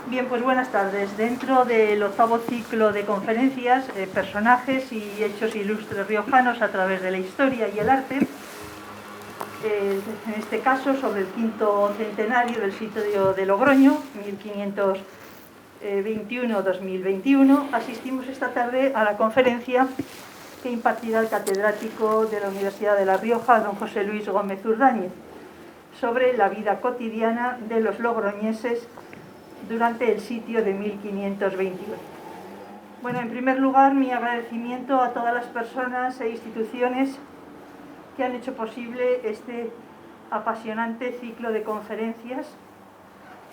Bien, pues buenas tardes. Dentro del octavo ciclo de conferencias, personajes y hechos ilustres riojanos a través de la historia y el arte, en este caso sobre el quinto centenario del sitio de Logroño, 1521-2021, asistimos esta tarde a la conferencia que impartirá el catedrático de la Universidad de La Rioja, don José Luis Gómez Urdáñez, sobre la vida cotidiana de los logroñeses durante el sitio de 1521. Bueno, en primer lugar, mi agradecimiento a todas las personas e instituciones que han hecho posible este apasionante ciclo de conferencias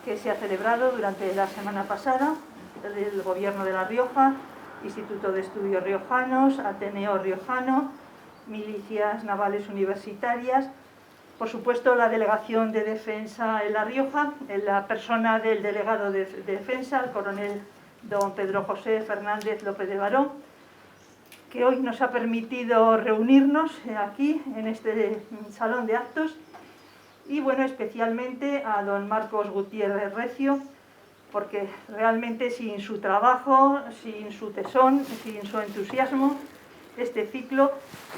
que se ha celebrado durante la semana pasada, el Gobierno de La Rioja, Instituto de Estudios Riojanos, Ateneo Riojano, Milicias Navales Universitarias, por supuesto la Delegación de Defensa en La Rioja, en la persona del delegado de Defensa, el coronel don Pedro José Fernández López de Baró, que hoy nos ha permitido reunirnos aquí en este salón de actos, y bueno, especialmente a don Marcos Gutiérrez Recio, porque realmente sin su trabajo, sin su tesón, sin su entusiasmo, este ciclo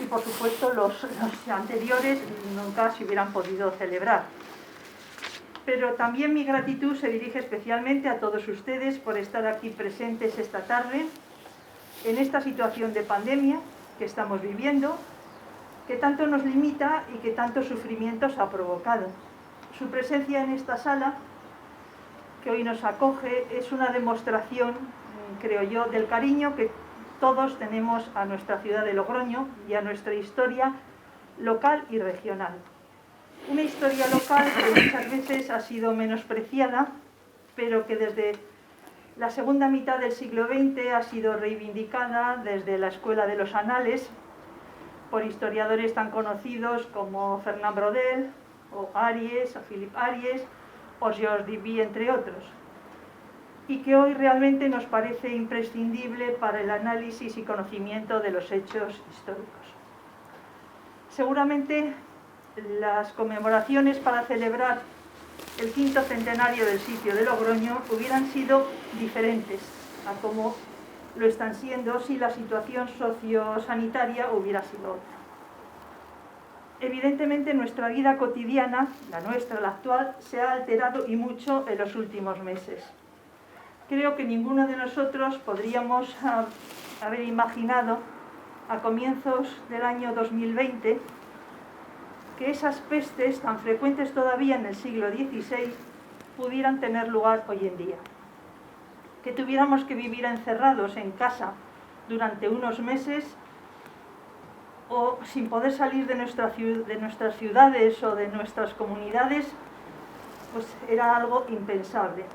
y por supuesto los anteriores nunca se hubieran podido celebrar. Pero también mi gratitud se dirige especialmente a todos ustedes por estar aquí presentes esta tarde en esta situación de pandemia que estamos viviendo, que tanto nos limita y que tantos sufrimientos ha provocado. Su presencia en esta sala, que hoy nos acoge, es una demostración, creo yo, del cariño que todos tenemos a nuestra ciudad de Logroño y a nuestra historia local y regional. Una historia local que muchas veces ha sido menospreciada, pero que desde la segunda mitad del siglo XX ha sido reivindicada desde la Escuela de los Anales por historiadores tan conocidos como Fernand Braudel, o Aries, o Philippe Aries, o Georges Duby, entre otros, y que hoy realmente nos parece imprescindible para el análisis y conocimiento de los hechos históricos. Seguramente las conmemoraciones para celebrar el quinto centenario del sitio de Logroño hubieran sido diferentes a como lo están siendo si la situación sociosanitaria hubiera sido otra. Evidentemente nuestra vida cotidiana, la nuestra, la actual, se ha alterado y mucho en los últimos meses. Creo que ninguno de nosotros podríamos haber imaginado a comienzos del año 2020 que esas pestes tan frecuentes todavía en el siglo XVI pudieran tener lugar hoy en día. Que tuviéramos que vivir encerrados en casa durante unos meses o sin poder salir de nuestras ciudades o de nuestras comunidades, pues era algo impensable.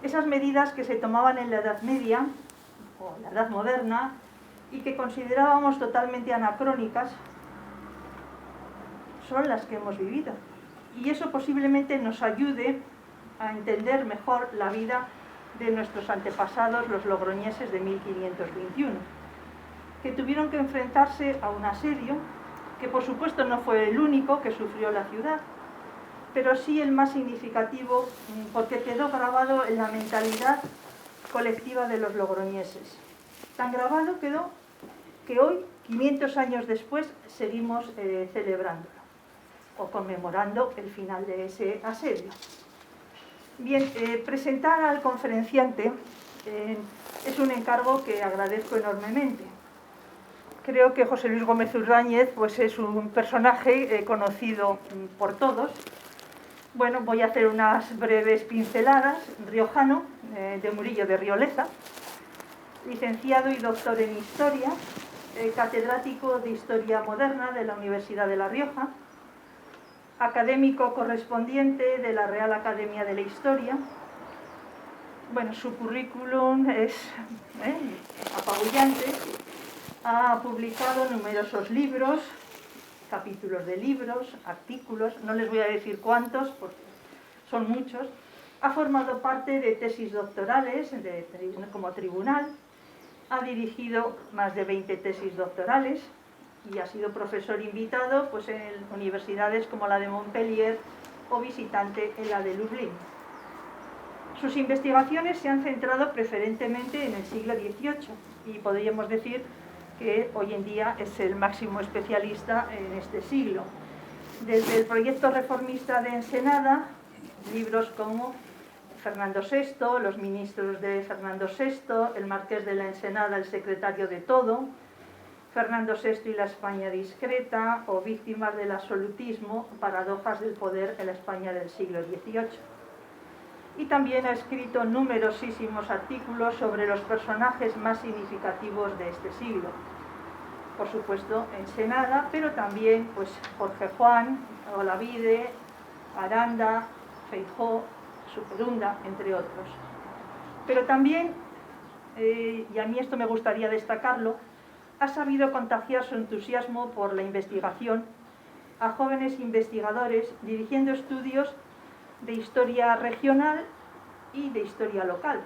Esas medidas que se tomaban en la Edad Media o la Edad Moderna y que considerábamos totalmente anacrónicas son las que hemos vivido. Y eso posiblemente nos ayude a entender mejor la vida de nuestros antepasados, los logroñeses de 1521, que tuvieron que enfrentarse a un asedio que por supuesto no fue el único que sufrió la ciudad, pero sí el más significativo porque quedó grabado en la mentalidad colectiva de los logroñeses. Tan grabado quedó que hoy, 500 años después, seguimos celebrándolo o conmemorando el final de ese asedio. Bien, presentar al conferenciante es un encargo que agradezco enormemente. Creo que José Luis Gómez Urdáñez pues es un personaje conocido por todos. Bueno, voy a hacer unas breves pinceladas. Riojano, de Murillo de Rioleza, licenciado y doctor en Historia, catedrático de Historia Moderna de la Universidad de La Rioja, académico correspondiente de la Real Academia de la Historia. Bueno, su currículum es apabullante. Ha publicado numerosos libros, capítulos de libros, artículos, no les voy a decir cuántos, porque son muchos. Ha formado parte de tesis doctorales como tribunal, ha dirigido más de 20 tesis doctorales y ha sido profesor invitado pues, en universidades como la de Montpellier o visitante en la de Lublin. Sus investigaciones se han centrado preferentemente en el siglo XVIII y podríamos decir que hoy en día es el máximo especialista en este siglo. Desde el proyecto reformista de Ensenada, libros como Fernando VI, los ministros de Fernando VI, el marqués de la Ensenada, el secretario de todo, Fernando VI y la España discreta, o Víctimas del absolutismo, paradojas del poder en la España del siglo XVIII. Y también ha escrito numerosísimos artículos sobre los personajes más significativos de este siglo. Por supuesto, Ensenada, pero también pues, Jorge Juan, Olavide, Aranda, Feijóo, Superunda, entre otros. Pero también, y a mí esto me gustaría destacarlo, ha sabido contagiar su entusiasmo por la investigación a jóvenes investigadores dirigiendo estudios de historia regional y de historia local.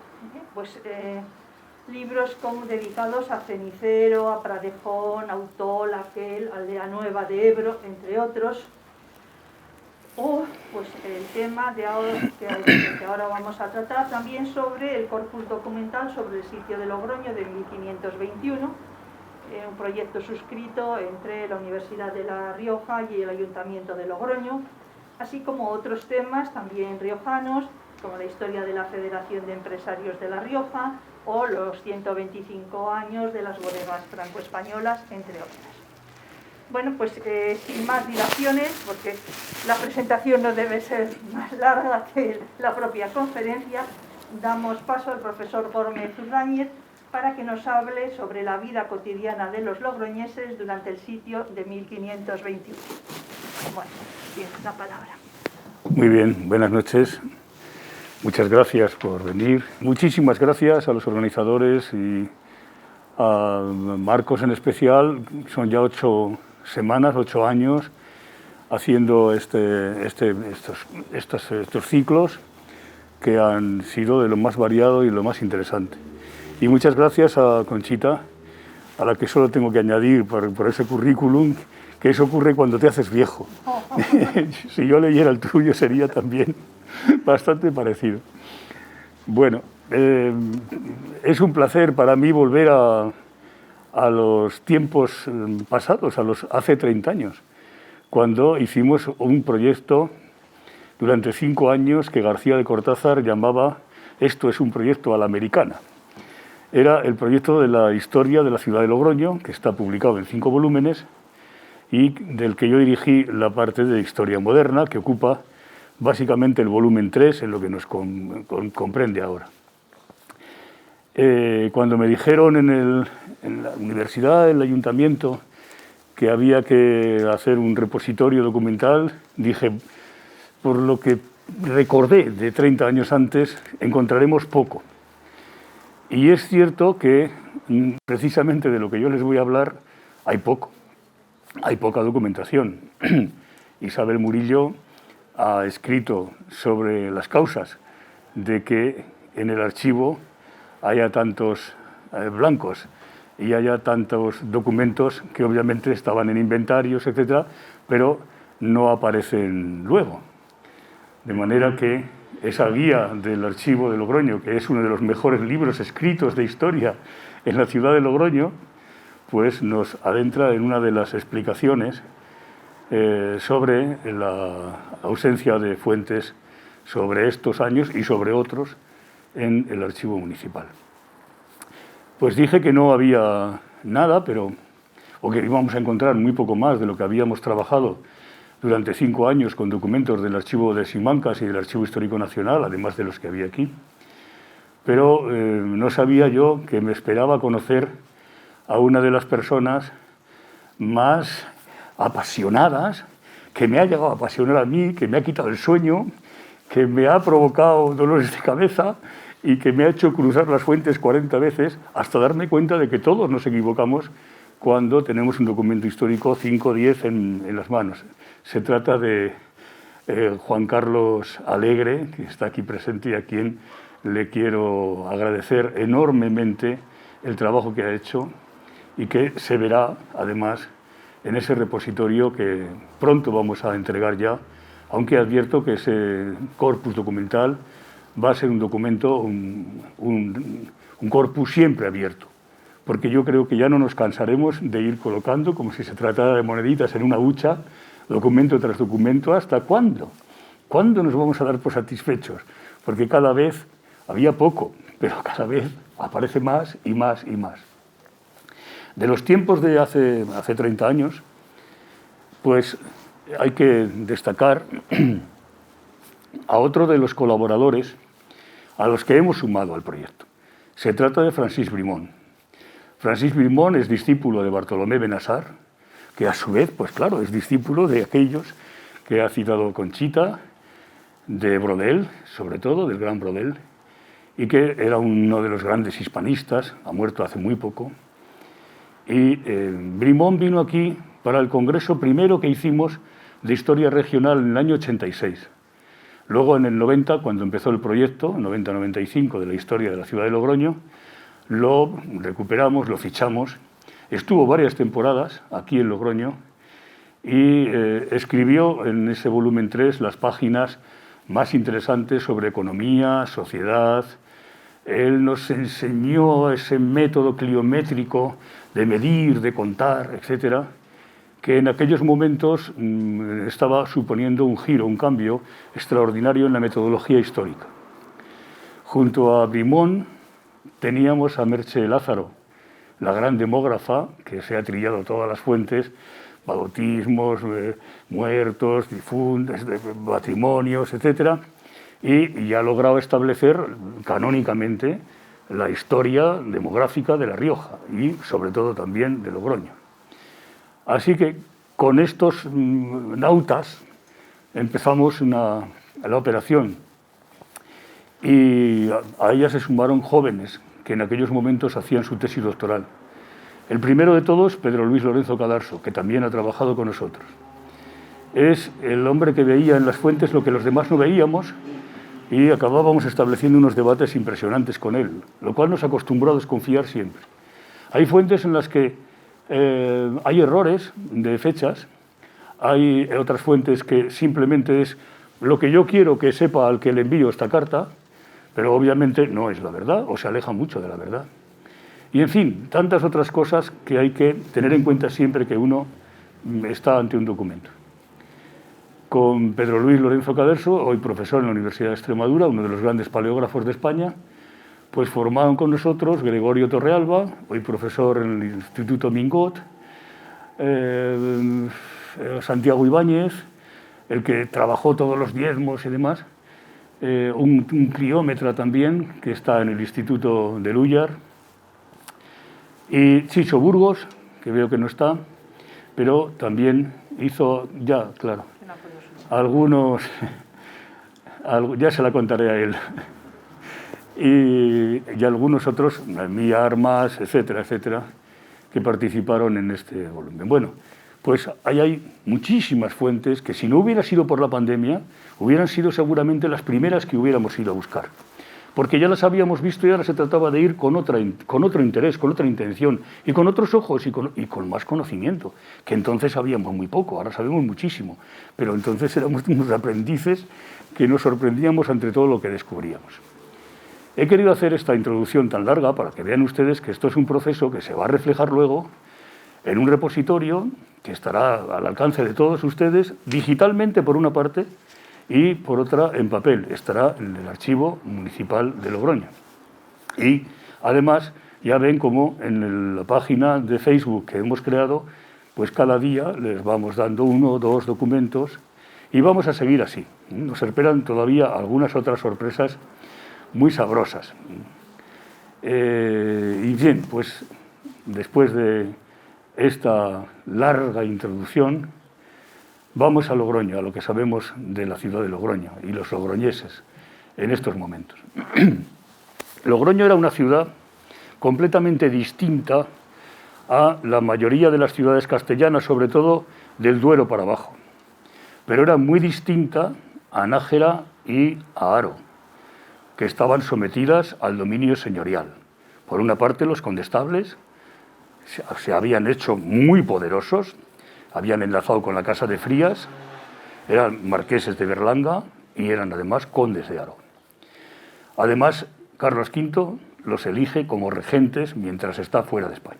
Libros como dedicados a Cenicero, a Pradejón, a Utol, a Aquel, Aldea Nueva de Ebro, entre otros. O pues, el tema de ahora, que ahora vamos a tratar también sobre el corpus documental sobre el sitio de Logroño de 1521, un proyecto suscrito entre la Universidad de La Rioja y el Ayuntamiento de Logroño, así como otros temas también riojanos, como la historia de la Federación de Empresarios de La Rioja o los 125 años de las bodegas franco-españolas, entre otras. Bueno, pues sin más dilaciones, porque la presentación no debe ser más larga que la propia conferencia, damos paso al profesor Gómez Urdáñez para que nos hable sobre la vida cotidiana de los logroñeses durante el sitio de 1521. Bueno, tienes la palabra. Muy bien, buenas noches. Muchas gracias por venir. Muchísimas gracias a los organizadores y a Marcos en especial. Son ya 8 semanas, 8 años haciendo estos ciclos que han sido de lo más variado y lo más interesante. Y muchas gracias a Conchita, a la que solo tengo que añadir por ese currículum, que eso ocurre cuando te haces viejo. Si yo leyera el tuyo sería también bastante parecido. Bueno, es un placer para mí volver a los tiempos pasados, hace 30 años, cuando hicimos un proyecto durante 5 años que García de Cortázar llamaba Esto es un proyecto a la americana. Era el proyecto de la historia de la ciudad de Logroño, que está publicado en 5 volúmenes, y del que yo dirigí la parte de historia moderna, que ocupa básicamente el volumen 3, en lo que nos comprende ahora. Cuando me dijeron en la universidad, en el ayuntamiento, que había que hacer un repositorio documental, dije, por lo que recordé de 30 años antes, encontraremos poco. Y es cierto que precisamente de lo que yo les voy a hablar hay poco. Hay poca documentación. Isabel Murillo ha escrito sobre las causas de que en el archivo haya tantos blancos y haya tantos documentos que obviamente estaban en inventarios, etcétera, pero no aparecen luego. De manera que esa guía del archivo de Logroño, que es uno de los mejores libros escritos de historia en la ciudad de Logroño, pues nos adentra en una de las explicaciones sobre la ausencia de fuentes sobre estos años y sobre otros en el archivo municipal. Pues dije que no había nada, o que íbamos a encontrar muy poco más de lo que habíamos trabajado durante 5 años con documentos del archivo de Simancas y del Archivo Histórico Nacional, además de los que había aquí. Pero no sabía yo que me esperaba conocer a una de las personas más apasionadas, que me ha llegado a apasionar a mí, que me ha quitado el sueño, que me ha provocado dolores de cabeza y que me ha hecho cruzar las fuentes 40 veces hasta darme cuenta de que todos nos equivocamos cuando tenemos un documento histórico 5 o 10 en las manos. Se trata de Juan Carlos Alegre, que está aquí presente y a quien le quiero agradecer enormemente el trabajo que ha hecho y que se verá, además, en ese repositorio que pronto vamos a entregar ya, aunque advierto que ese corpus documental va a ser un documento, un corpus siempre abierto, porque yo creo que ya no nos cansaremos de ir colocando, como si se tratara de moneditas en una hucha, documento tras documento. ¿Hasta cuándo? ¿Cuándo nos vamos a dar por satisfechos? Porque cada vez había poco, pero cada vez aparece más y más y más. De los tiempos de hace 30 años, pues hay que destacar a otro de los colaboradores a los que hemos sumado al proyecto. Se trata de Francis Brimon. Francis Brimon es discípulo de Bartolomé Benassar, que a su vez, pues claro, es discípulo de aquellos que ha citado Conchita, de Brodel, sobre todo, del gran Brodel, y que era uno de los grandes hispanistas, ha muerto hace muy poco. Y Brimon vino aquí para el congreso primero que hicimos de Historia Regional en el año 86. Luego, en el 90, cuando empezó el proyecto, 90-95, de la historia de la ciudad de Logroño, lo recuperamos, lo fichamos. Estuvo varias temporadas aquí en Logroño y escribió en ese volumen 3 las páginas más interesantes sobre economía, sociedad. Él nos enseñó ese método cliométrico de medir, de contar, etcétera, que en aquellos momentos estaba suponiendo un giro, un cambio extraordinario en la metodología histórica. Junto a Brimon teníamos a Merche Lázaro, la gran demógrafa que se ha trillado todas las fuentes, bautismos, muertos, difuntos, matrimonios, etcétera, y ha logrado establecer canónicamente la historia demográfica de La Rioja y sobre todo también de Logroño. Así que con estos nautas empezamos la operación y a ella se sumaron jóvenes que en aquellos momentos hacían su tesis doctoral. El primero de todos, Pedro Luis Lorenzo Cadarso, que también ha trabajado con nosotros. Es el hombre que veía en las fuentes lo que los demás no veíamos y acabábamos estableciendo unos debates impresionantes con él, lo cual nos acostumbró a desconfiar siempre. Hay fuentes en las que hay errores de fechas, hay otras fuentes que simplemente es lo que yo quiero que sepa al que le envío esta carta, pero obviamente no es la verdad o se aleja mucho de la verdad. Y en fin, tantas otras cosas que hay que tener en cuenta siempre que uno está ante un documento. Con Pedro Luis Lorenzo Cadarso, hoy profesor en la Universidad de Extremadura, uno de los grandes paleógrafos de España, pues formaron con nosotros Gregorio Torrealba, hoy profesor en el Instituto Mingot, Santiago Ibáñez, el que trabajó todos los diezmos y demás, un cliómetra también, que está en el Instituto de Lúllar, y Chicho Burgos, que veo que no está, pero también hizo, ya, claro, algunos, ya se la contaré a él, y algunos otros, Mía Armas, etcétera, etcétera, que participaron en este volumen. Bueno, pues ahí hay muchísimas fuentes que si no hubiera sido por la pandemia, hubieran sido seguramente las primeras que hubiéramos ido a buscar. Porque ya las habíamos visto y ahora se trataba de ir con otro interés, con otra intención, y con otros ojos y con más conocimiento, que entonces sabíamos muy poco, ahora sabemos muchísimo, pero entonces éramos unos aprendices que nos sorprendíamos ante todo lo que descubríamos. He querido hacer esta introducción tan larga para que vean ustedes que esto es un proceso que se va a reflejar luego en un repositorio que estará al alcance de todos ustedes, digitalmente por una parte, y por otra en papel, estará en el Archivo Municipal de Logroño. Y además ya ven cómo en la página de Facebook que hemos creado, pues cada día les vamos dando 1 o 2 documentos y vamos a seguir así. Nos esperan todavía algunas otras sorpresas muy sabrosas. Y bien, pues después de esta larga introducción, vamos a Logroño, a lo que sabemos de la ciudad de Logroño y los logroñeses en estos momentos. Logroño era una ciudad completamente distinta a la mayoría de las ciudades castellanas, sobre todo del Duero para abajo. Pero era muy distinta a Nájera y a Haro, que estaban sometidas al dominio señorial. Por una parte, los condestables se habían hecho muy poderosos, habían enlazado con la Casa de Frías, eran marqueses de Berlanga y eran además condes de Haro. Además, Carlos V los elige como regentes mientras está fuera de España.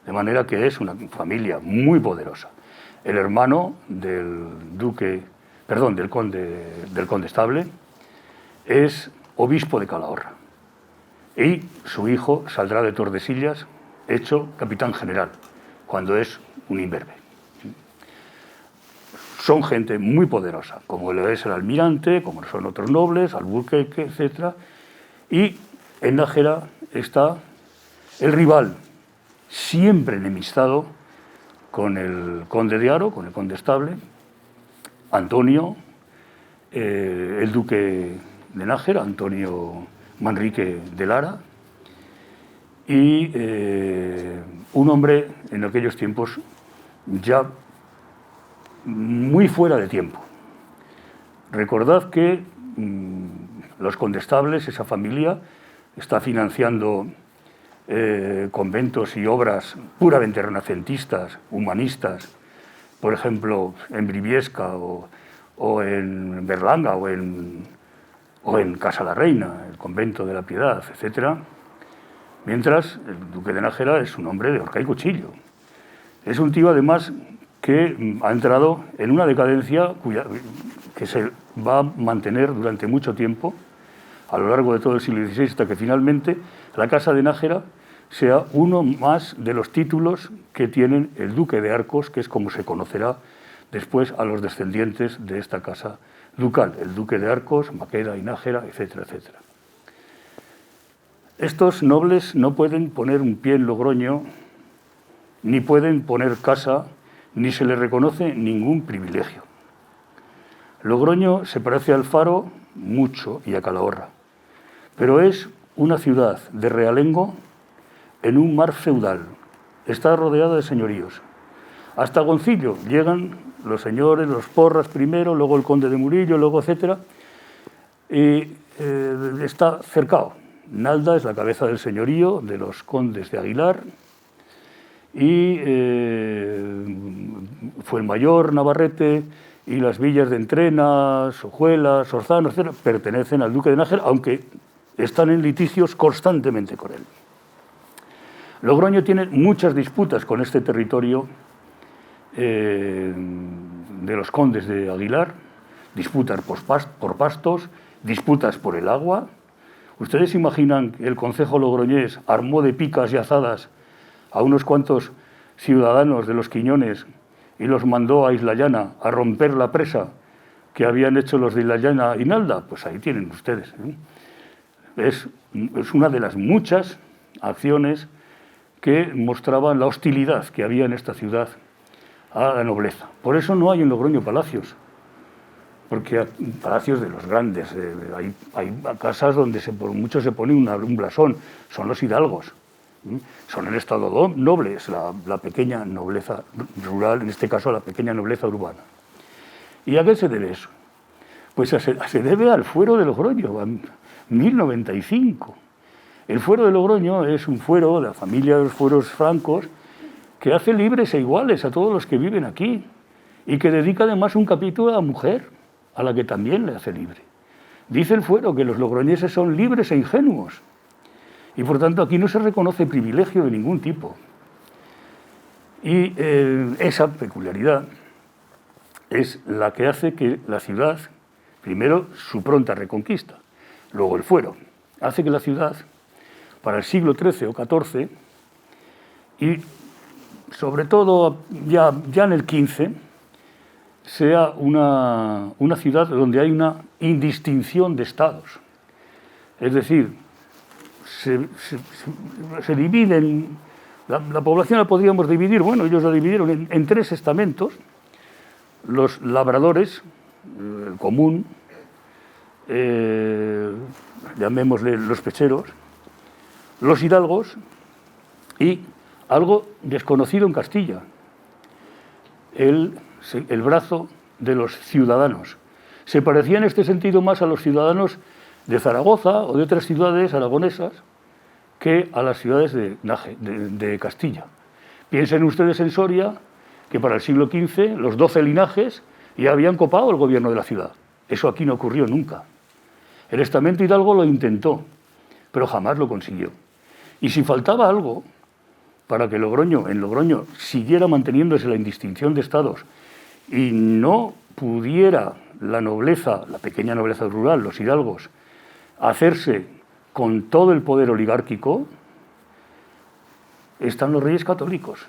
De manera que es una familia muy poderosa. El hermano del condestable, es obispo de Calahorra. Y su hijo saldrá de Tordesillas hecho capitán general, cuando es un imberbe. Son gente muy poderosa, como lo es el almirante, como son otros nobles, Alburquerque, etc. Y en Nájera está el rival, siempre enemistado con el conde de Haro, con el condestable, Antonio, el duque de Nájera, Antonio Manrique de Lara, y un hombre en aquellos tiempos ya muy fuera de tiempo. Recordad que los condestables, esa familia, está financiando conventos y obras puramente renacentistas, humanistas, por ejemplo, en Briviesca o en Berlanga o en Casa la Reina, el convento de la Piedad, etc. Mientras el duque de Nájera es un hombre de horca y cuchillo. Es un tío, además, que ha entrado en una decadencia que se va a mantener durante mucho tiempo, a lo largo de todo el siglo XVI, hasta que finalmente la Casa de Nájera sea uno más de los títulos que tienen el duque de Arcos, que es como se conocerá después a los descendientes de esta casa ducal, el duque de Arcos, Maqueda y Nájera, etcétera, etcétera. Estos nobles no pueden poner un pie en Logroño, ni pueden poner casa, ni se les reconoce ningún privilegio. Logroño se parece al Faro mucho y a Calahorra, pero es una ciudad de realengo en un mar feudal. Está rodeada de señoríos. Hasta Goncillo llegan los señores, los Porras primero, luego el conde de Murillo, luego etcétera, y está cercado. Nalda es la cabeza del señorío de los condes de Aguilar, y Fuenmayor, Navarrete y las villas de Entrena, Sojuela, Sorzano, etc., pertenecen al duque de Nájera, aunque están en litigios constantemente con él. Logroño tiene muchas disputas con este territorio de los condes de Aguilar, disputas por pastos, disputas por el agua. ¿Ustedes imaginan que el concejo logroñés armó de picas y azadas a unos cuantos ciudadanos de los Quiñones y los mandó a Isla Llana a romper la presa que habían hecho los de Isla Llana y Nalda? Pues ahí tienen ustedes. Es una de las muchas acciones que mostraban la hostilidad que había en esta ciudad a la nobleza. Por eso no hay en Logroño palacios, porque palacios de los grandes, hay casas donde por mucho se pone un blasón, son los hidalgos, son el estado noble, es la pequeña nobleza rural, en este caso la pequeña nobleza urbana. ¿Y a qué se debe eso? Pues se debe al fuero de Logroño, a 1095. El fuero de Logroño es un fuero de la familia de los fueros francos que hace libres e iguales a todos los que viven aquí y que dedica además un capítulo a la mujer, a la que también le hace libre. Dice el fuero que los logroñeses son libres e ingenuos y por tanto aquí no se reconoce privilegio de ningún tipo. Y esa peculiaridad es la que hace que la ciudad, primero su pronta reconquista, luego el fuero, hace que la ciudad para el siglo XIII o XIV, y sobre todo ya en el XV, sea una ciudad donde hay una indistinción de estados. Es decir, se dividen, la población la podríamos dividir, bueno, ellos la dividieron en tres estamentos: los labradores, el común, llamémosle los pecheros, los hidalgos y algo desconocido en Castilla, el brazo de los ciudadanos. Se parecía en este sentido más a los ciudadanos de Zaragoza o de otras ciudades aragonesas que a las ciudades de Castilla. Piensen ustedes en Soria, que para el siglo XV los 12 linajes ya habían copado el gobierno de la ciudad. Eso aquí no ocurrió nunca. El estamento hidalgo lo intentó, pero jamás lo consiguió. Y si faltaba algo para que en Logroño siguiera manteniéndose la indistinción de estados y no pudiera la nobleza, la pequeña nobleza rural, los hidalgos, hacerse con todo el poder oligárquico, están los reyes católicos.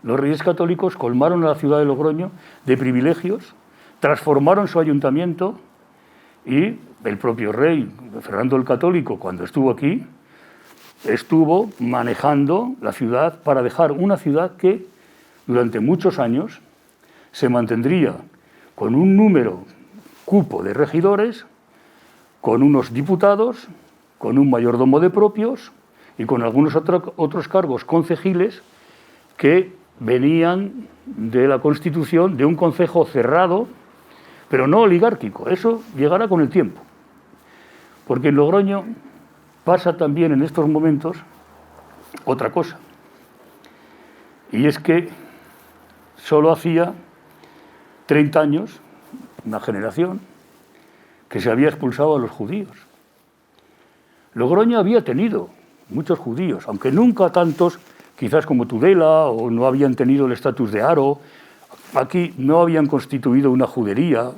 Los reyes católicos colmaron a la ciudad de Logroño de privilegios, transformaron su ayuntamiento y el propio rey, Fernando el Católico, cuando estuvo aquí, estuvo manejando la ciudad para dejar una ciudad que durante muchos años se mantendría con un número cupo de regidores, con unos diputados, con un mayordomo de propios y con algunos otros cargos concejiles que venían de la constitución de un concejo cerrado, pero no oligárquico. Eso llegará con el tiempo. Porque en Logroño pasa también en estos momentos otra cosa. Y es que solo hacía 30 años, una generación, que se había expulsado a los judíos. Logroño había tenido muchos judíos, aunque nunca tantos, quizás como Tudela, o no habían tenido el estatus de Haro. Aquí no habían constituido una judería,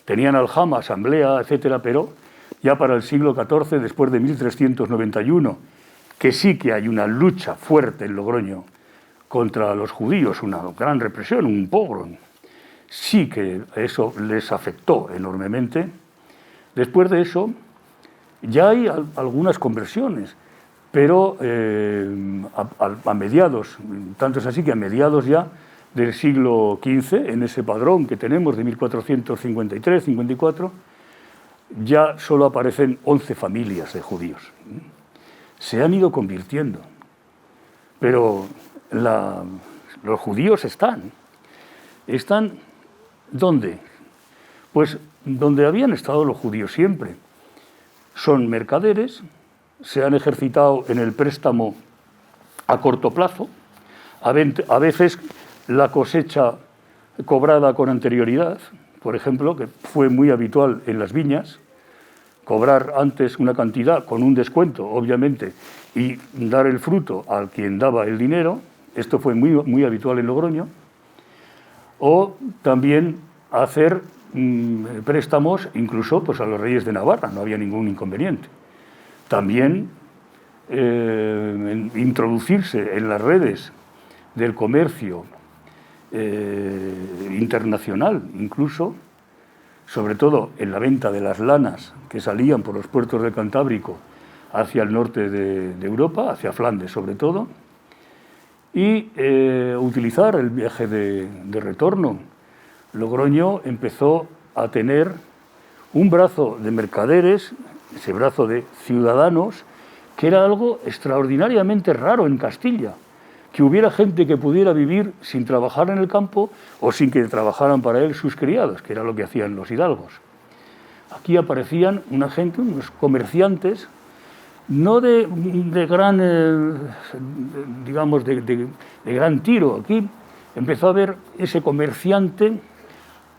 tenían aljama, asamblea, etcétera, pero ya para el siglo XIV, después de 1391, que sí que hay una lucha fuerte en Logroño contra los judíos, una gran represión, un pogrom, sí que eso les afectó enormemente. Después de eso, ya hay algunas conversiones, pero a mediados, tanto es así que a mediados ya del siglo XV, en ese padrón que tenemos de 1453-54, ya solo aparecen 11 familias de judíos. Se han ido convirtiendo, pero los judíos están. ¿Están dónde? Pues donde habían estado los judíos siempre. Son mercaderes, se han ejercitado en el préstamo a corto plazo, a veces la cosecha cobrada con anterioridad, por ejemplo, que fue muy habitual en las viñas, cobrar antes una cantidad con un descuento, obviamente, y dar el fruto a quien daba el dinero. Esto fue muy habitual en Logroño. O también hacer préstamos incluso pues, a los reyes de Navarra, no había ningún inconveniente. También introducirse en las redes del comercio internacional, incluso, sobre todo en la venta de las lanas que salían por los puertos del Cantábrico hacia el norte de Europa, hacia Flandes sobre todo, y utilizar el viaje de retorno. Logroño empezó a tener un brazo de mercaderes, ese brazo de ciudadanos, que era algo extraordinariamente raro en Castilla, que hubiera gente que pudiera vivir sin trabajar en el campo o sin que trabajaran para él sus criados, que era lo que hacían los hidalgos. Aquí aparecían una gente, unos comerciantes, no de gran, digamos, de gran tiro. Aquí empezó a haber ese comerciante,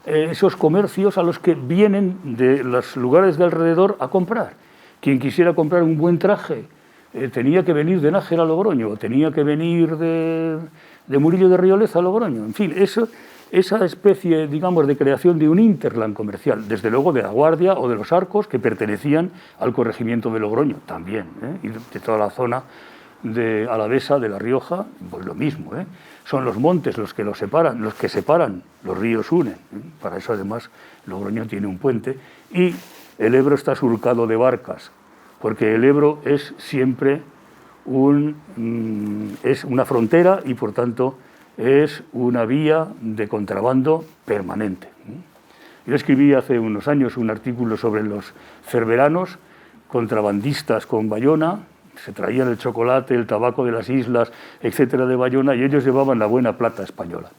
esos comercios a los que vienen de los lugares de alrededor a comprar. Quien quisiera comprar un buen traje tenía que venir de Nájera a Logroño, o tenía que venir de Murillo de Rioleza a Logroño. En fin, esa especie, digamos, de creación de un hinterland comercial, desde luego de la Guardia o de los Arcos, que pertenecían al corregimiento de Logroño también, y de toda la zona de Alavesa, de La Rioja, pues lo mismo. Son los montes los que separan, los ríos unen. Para eso, además, Logroño tiene un puente, y el Ebro está surcado de barcas, porque el Ebro es siempre es una frontera y, por tanto, es una vía de contrabando permanente. Yo escribí hace unos años un artículo sobre los cerberanos, contrabandistas con Bayona. Se traían el chocolate, el tabaco de las islas, etcétera, de Bayona, y ellos llevaban la buena plata española.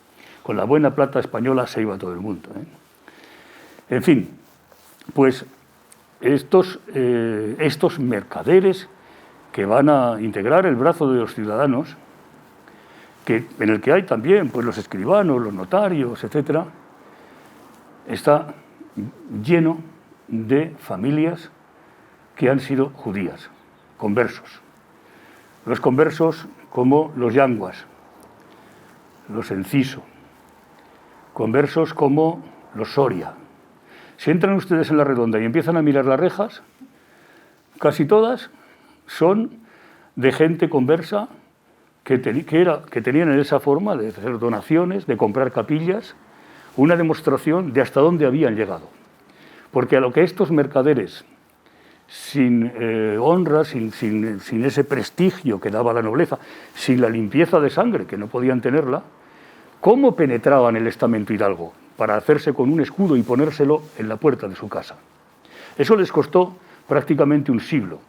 Con la buena plata española se iba todo el mundo. En fin, pues estos mercaderes que van a integrar el brazo de los ciudadanos, en el que hay también pues, los escribanos, los notarios, etcétera, está lleno de familias que han sido judías, conversos. Los conversos como los yanguas, los Enciso, conversos como los Soria. Si entran ustedes en la Redonda y empiezan a mirar las rejas, casi todas son de gente conversa que tenían esa forma de hacer donaciones, de comprar capillas, una demostración de hasta dónde habían llegado. Porque a lo que estos mercaderes, sin honra, sin ese prestigio que daba la nobleza, sin la limpieza de sangre, que no podían tenerla, ¿cómo penetraban el estamento hidalgo para hacerse con un escudo y ponérselo en la puerta de su casa? Eso les costó prácticamente un siglo.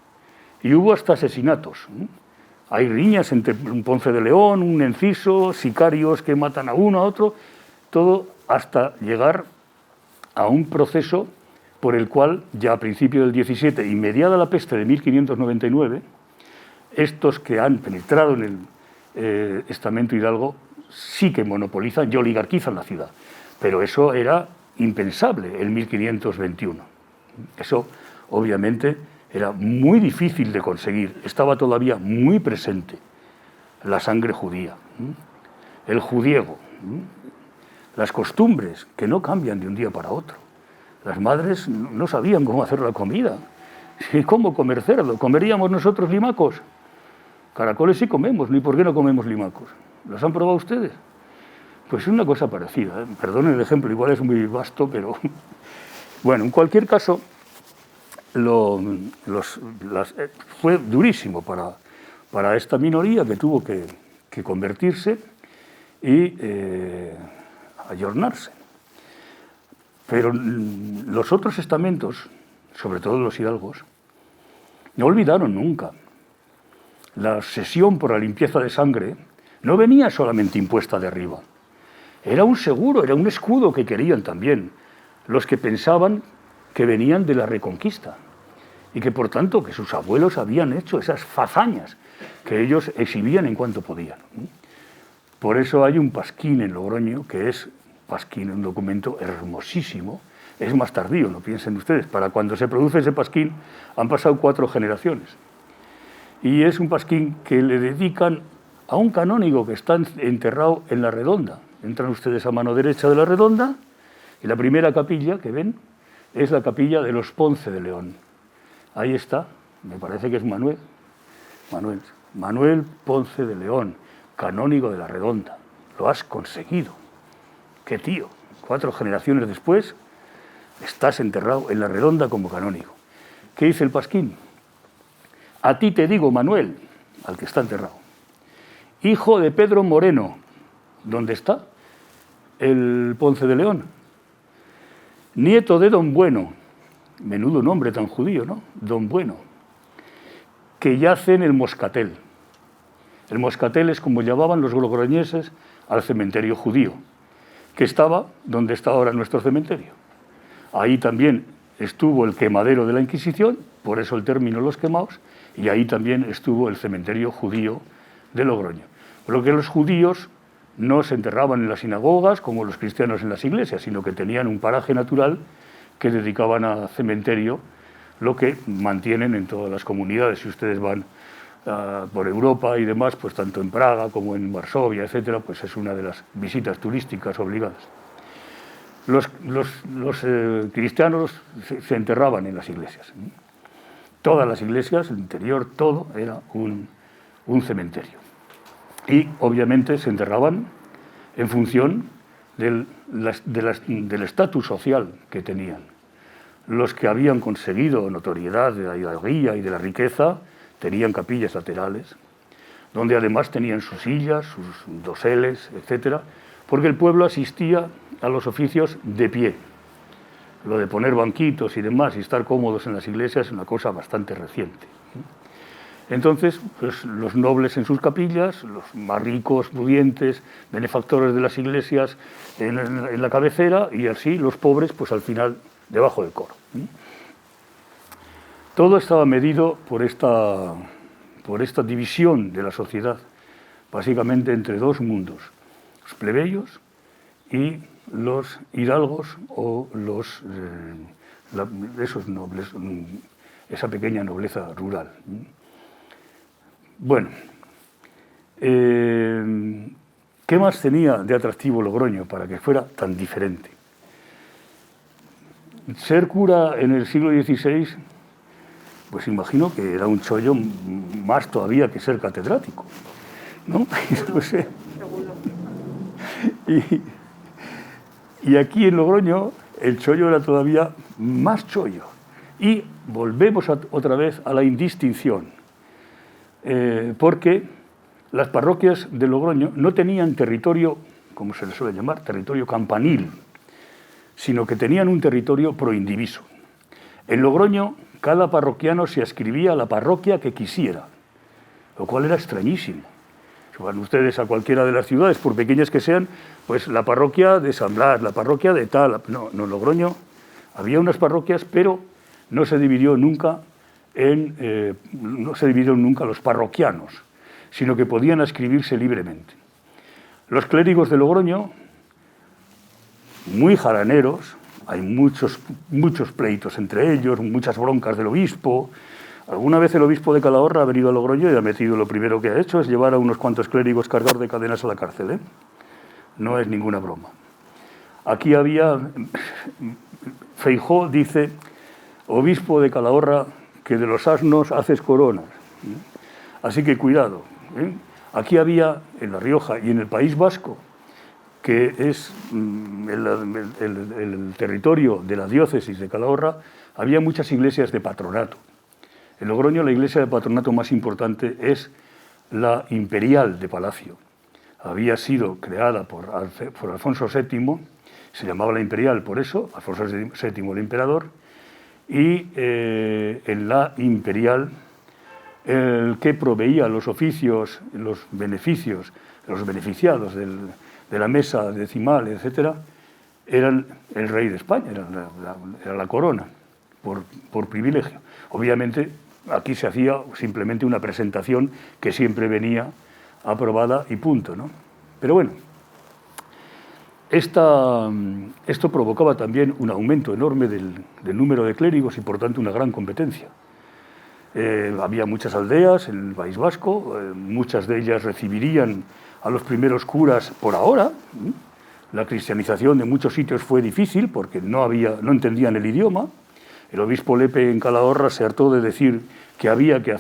Y hubo hasta asesinatos. Hay riñas entre un Ponce de León, un Enciso, sicarios que matan a uno, a otro, todo hasta llegar a un proceso por el cual, ya a principios del 17 y mediada la peste de 1599, estos que han penetrado en el estamento hidalgo sí que monopolizan y oligarquizan la ciudad. Pero eso era impensable en 1521. Eso, obviamente, era muy difícil de conseguir. Estaba todavía muy presente la sangre judía, el judiego, las costumbres que no cambian de un día para otro. Las madres no sabían cómo hacer la comida, cómo comer cerdo. ¿Comeríamos nosotros limacos? Caracoles sí comemos, ¿ni por qué no comemos limacos? ¿Los han probado ustedes? Pues es una cosa parecida, ¿eh? Perdonen el ejemplo, igual es muy vasto, pero... Bueno, en cualquier caso, fue durísimo para esta minoría que tuvo que convertirse y ayornarse. Pero los otros estamentos, sobre todo los hidalgos, no olvidaron nunca. La obsesión por la limpieza de sangre no venía solamente impuesta de arriba. Era un seguro, era un escudo que querían también los que pensaban que venían de la Reconquista y que por tanto que sus abuelos habían hecho esas fazañas que ellos exhibían en cuanto podían. Por eso hay un pasquín en Logroño que es pasquín, un documento hermosísimo, es más tardío, no piensen ustedes, para cuando se produce ese pasquín han pasado 4 generaciones. Y es un pasquín que le dedican a un canónigo que está enterrado en la Redonda. Entran ustedes a mano derecha de la Redonda y la primera capilla que ven es la capilla de los Ponce de León. Ahí está, me parece que es Manuel Ponce de León, canónigo de la Redonda. Lo has conseguido. ¡Qué tío! 4 generaciones después, estás enterrado en la Redonda como canónigo. ¿Qué dice el pasquín? A ti te digo, Manuel, al que está enterrado, hijo de Pedro Moreno. ¿Dónde está el Ponce de León? Nieto de Don Bueno, menudo nombre tan judío, ¿no? Don Bueno, que yace en el Moscatel. El Moscatel es como llamaban los logroñeses al cementerio judío, que estaba donde está ahora nuestro cementerio. Ahí también estuvo el quemadero de la Inquisición, por eso el término los quemados, y ahí también estuvo el cementerio judío de Logroño. Porque los judíos no se enterraban en las sinagogas como los cristianos en las iglesias, sino que tenían un paraje natural que dedicaban a cementerio, lo que mantienen en todas las comunidades. Si ustedes van por Europa y demás, pues tanto en Praga como en Varsovia, etcétera, pues es una de las visitas turísticas obligadas. Los cristianos se enterraban en las iglesias. Todas las iglesias, el interior, todo era un cementerio. Y obviamente se enterraban en función del estatus social que tenían. Los que habían conseguido notoriedad de la hidalguía y de la riqueza tenían capillas laterales, donde además tenían sus sillas, sus doseles, etc., porque el pueblo asistía a los oficios de pie. Lo de poner banquitos y demás y estar cómodos en las iglesias es una cosa bastante reciente. Entonces, pues, los nobles en sus capillas, los más ricos, pudientes, benefactores de las iglesias en la cabecera, y así los pobres, pues al final, debajo del coro. Todo estaba medido por esta división de la sociedad, básicamente entre 2 mundos, los plebeyos y los hidalgos o esos nobles, esa pequeña nobleza rural. Bueno, ¿qué más tenía de atractivo Logroño para que fuera tan diferente? Ser cura en el siglo XVI, pues imagino que era un chollo más todavía que ser catedrático, ¿no? No sé. Y aquí en Logroño el chollo era todavía más chollo. Y volvemos otra vez a la indistinción, porque las parroquias de Logroño no tenían territorio, como se le suele llamar, territorio campanil, sino que tenían un territorio proindiviso. En Logroño, cada parroquiano se adscribía a la parroquia que quisiera, lo cual era extrañísimo. Si van ustedes a cualquiera de las ciudades, por pequeñas que sean, pues la parroquia de San Blas, la parroquia de tal. No, en Logroño había unas parroquias, pero no se dividieron nunca los parroquianos, sino que podían adscribirse libremente. Los clérigos de Logroño, muy jaraneros, hay muchos pleitos entre ellos, muchas broncas del obispo. Alguna vez el obispo de Calahorra ha venido a Logroño y ha metido, lo primero que ha hecho es llevar a unos cuantos clérigos cargados de cadenas a la cárcel, ¿eh? No es ninguna broma. Aquí había, Feijóo dice, obispo de Calahorra, que de los asnos haces coronas. Así que cuidado, ¿eh? Aquí había, en La Rioja y en el País Vasco, que es el territorio de la diócesis de Calahorra, había muchas iglesias de patronato. En Logroño la iglesia de patronato más importante es la Imperial de Palacio. Había sido creada por Alfonso VII, se llamaba la Imperial por eso, Alfonso VII el emperador, y en la Imperial el que proveía los oficios, los beneficios, los beneficiados de la mesa decimal, etc., eran el rey de España, era la corona, por privilegio. Obviamente, aquí se hacía simplemente una presentación que siempre venía aprobada y punto, ¿no? Pero bueno, esto provocaba también un aumento enorme del número de clérigos y, por tanto, una gran competencia. Había muchas aldeas en el País Vasco, muchas de ellas recibirían a los primeros curas por ahora. La cristianización de muchos sitios fue difícil porque no entendían el idioma. El obispo Lepe en Calahorra se hartó de decir que había que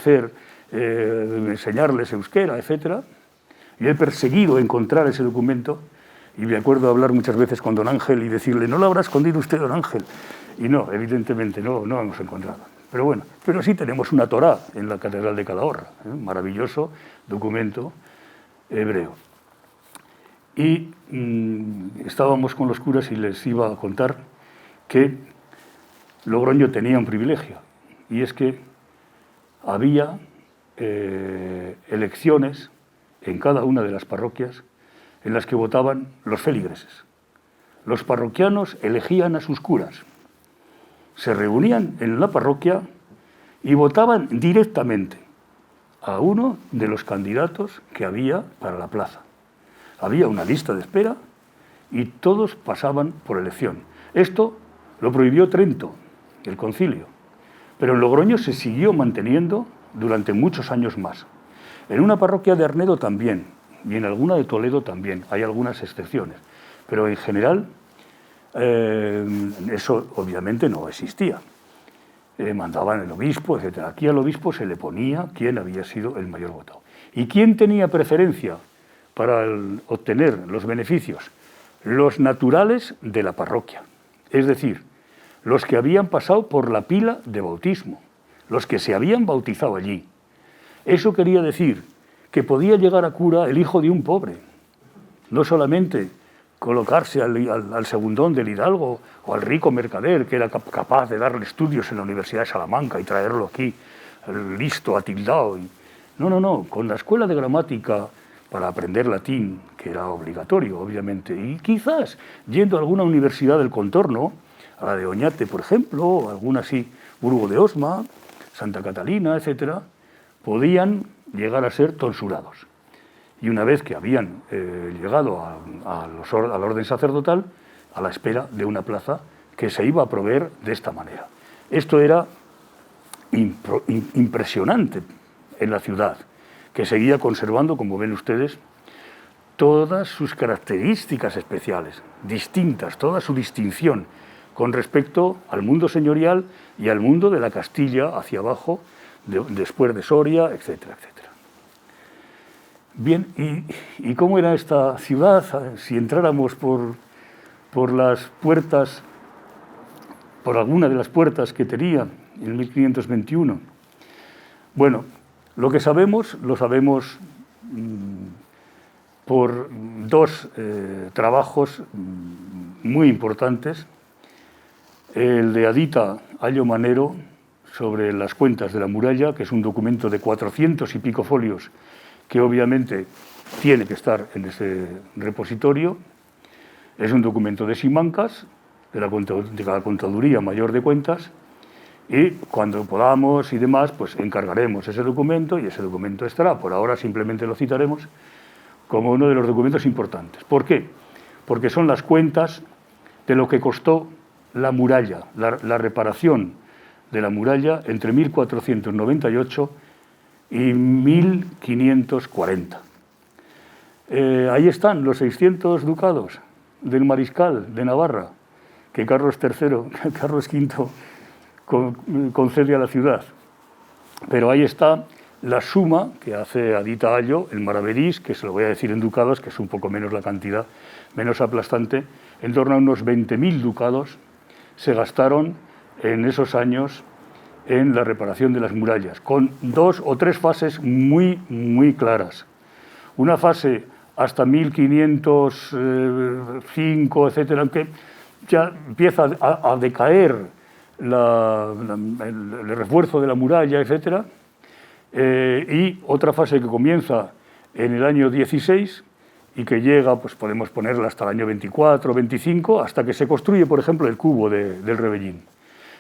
enseñarles euskera, etc. Y he perseguido encontrar ese documento, y me acuerdo de hablar muchas veces con don Ángel y decirle, ¿no lo habrá escondido usted, don Ángel? Y no, evidentemente no hemos encontrado. Pero bueno, pero sí tenemos una Torá en la Catedral de Calahorra, maravilloso documento hebreo. Y estábamos con los curas y les iba a contar que Logroño tenía un privilegio, y es que había elecciones en cada una de las parroquias en las que votaban los feligreses. Los parroquianos elegían a sus curas, se reunían en la parroquia y votaban directamente a uno de los candidatos que había para la plaza. Había una lista de espera y todos pasaban por elección. Esto lo prohibió Trento, el concilio, pero en Logroño se siguió manteniendo durante muchos años más. En una parroquia de Arnedo también, y en alguna de Toledo también, hay algunas excepciones, pero en general eso obviamente no existía. Mandaban el obispo, etc. Aquí al obispo se le ponía quién había sido el mayor votado. ¿Y quién tenía preferencia para obtener los beneficios? Los naturales de la parroquia, es decir, los que habían pasado por la pila de bautismo, los que se habían bautizado allí. Eso quería decir que podía llegar a cura el hijo de un pobre, no solamente colocarse al segundón del hidalgo o al rico mercader que era capaz de darle estudios en la Universidad de Salamanca y traerlo aquí listo, atildado. No, con la escuela de gramática para aprender latín, que era obligatorio, obviamente, y quizás yendo a alguna universidad del contorno, a la de Oñate, por ejemplo, o alguna así, Burgo de Osma, Santa Catalina, etc., podían llegar a ser tonsurados. Y una vez que habían llegado a la orden sacerdotal, a la espera de una plaza que se iba a proveer de esta manera. Esto era impresionante en la ciudad, que seguía conservando, como ven ustedes, todas sus características especiales, distintas, toda su distinción con respecto al mundo señorial y al mundo de la Castilla hacia abajo, después de Soria, etcétera, etcétera. Bien, ¿y cómo era esta ciudad? Si entráramos por las puertas, por alguna de las puertas que tenía en 1521. Bueno, lo que sabemos, lo sabemos por dos trabajos muy importantes. El de Adita Allo Manero sobre las cuentas de la muralla, que es un documento de 400 y pico folios que obviamente tiene que estar en ese repositorio. Es un documento de Simancas, de la Contaduría Mayor de Cuentas, y cuando podamos y demás, pues encargaremos ese documento y ese documento estará. Por ahora simplemente lo citaremos como uno de los documentos importantes. ¿Por qué? Porque son las cuentas de lo que costó la muralla, la reparación de la muralla entre 1498 y 1540. Ahí están los 600 ducados del mariscal de Navarra que Carlos V concede a la ciudad. Pero ahí está la suma que hace Adita Allo, el maravedís, que se lo voy a decir en ducados, que es un poco menos la cantidad, menos aplastante, en torno a unos 20.000 ducados se gastaron en esos años en la reparación de las murallas, con 2 o 3 fases muy, muy claras. Una fase hasta 1505, etcétera, aunque ya empieza a decaer el refuerzo de la muralla, etcétera, y otra fase que comienza en el año 16 y que llega, pues podemos ponerla hasta el año 24, 25, hasta que se construye, por ejemplo, el cubo del Rebellín.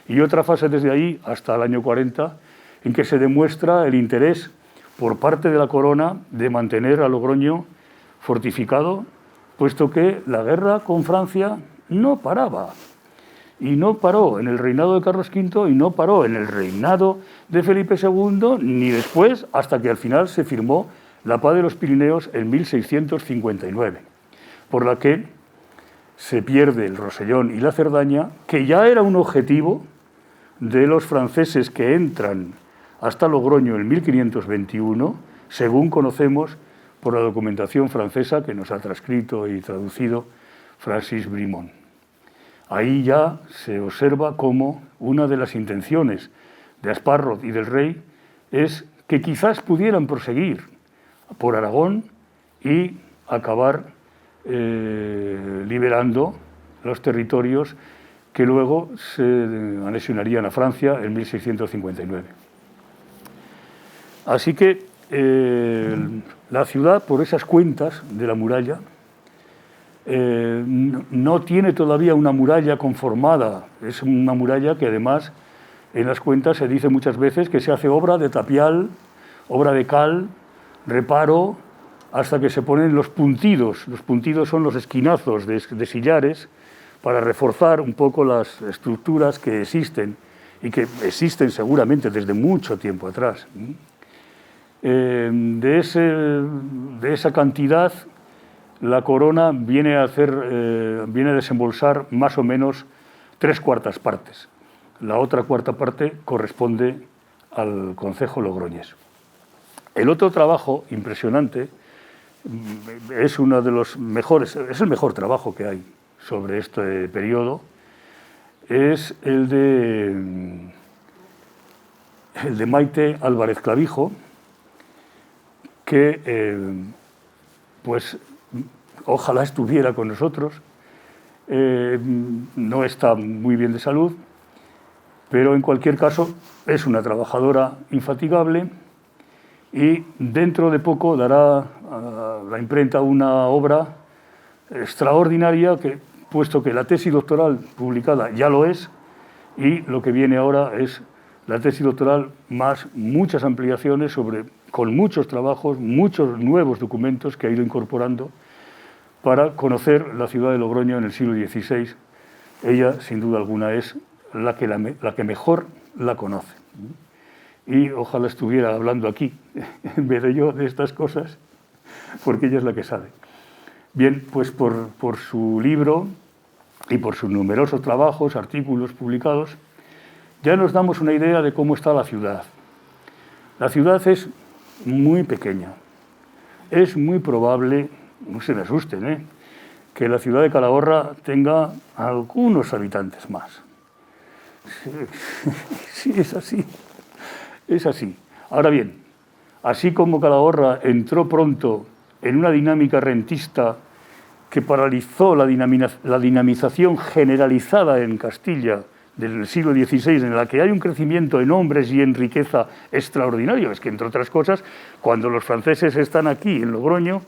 Y otra fase desde ahí hasta el año 40, en que se demuestra el interés por parte de la corona de mantener a Logroño fortificado, puesto que la guerra con Francia no paraba. Y no paró en el reinado de Carlos V y no paró en el reinado de Felipe II, ni después, hasta que al final se firmó la Paz de los Pirineos en 1659, por la que se pierde el Rosellón y la Cerdaña, que ya era un objetivo de los franceses que entran hasta Logroño en 1521, según conocemos por la documentación francesa que nos ha transcrito y traducido Francis Brimont. Ahí ya se observa cómo una de las intenciones de Asparrot y del rey es que quizás pudieran proseguir por Aragón y acabar liberando los territorios que luego se anexionarían a Francia en 1659. Así que la ciudad, por esas cuentas de la muralla, no tiene todavía una muralla conformada. Es una muralla que además en las cuentas se dice muchas veces que se hace obra de tapial, obra de cal, reparo, hasta que se ponen los puntidos. Los puntidos son los esquinazos de sillares para reforzar un poco las estructuras que existen y que existen seguramente desde mucho tiempo atrás. De esa cantidad, la corona viene a desembolsar más o menos 3/4 partes. La otra 1/4 parte corresponde al concejo logroñés. El otro trabajo impresionante es uno de los mejores, es el mejor trabajo que hay sobre este periodo, es el de Maite Álvarez Clavijo, que pues ojalá estuviera con nosotros. No está muy bien de salud, pero en cualquier caso es una trabajadora infatigable y dentro de poco dará a la imprenta una obra extraordinaria, puesto que la tesis doctoral publicada ya lo es, y lo que viene ahora es la tesis doctoral más muchas ampliaciones con muchos trabajos, muchos nuevos documentos que ha ido incorporando para conocer la ciudad de Logroño en el siglo XVI ella, sin duda alguna, es la que mejor la conoce. Y ojalá estuviera hablando aquí, en vez de yo, de estas cosas, porque ella es la que sabe. Bien, pues por su libro y por sus numerosos trabajos, artículos publicados, ya nos damos una idea de cómo está la ciudad. La ciudad es muy pequeña. Es muy probable, no se me asusten, que la ciudad de Calahorra tenga algunos habitantes más. Sí, es así. Es así. Ahora bien, así como Calahorra entró pronto en una dinámica rentista que paralizó la dinamización generalizada en Castilla del siglo XVI, en la que hay un crecimiento en hombres y en riqueza extraordinario. Es que, entre otras cosas, cuando los franceses están aquí, en Logroño,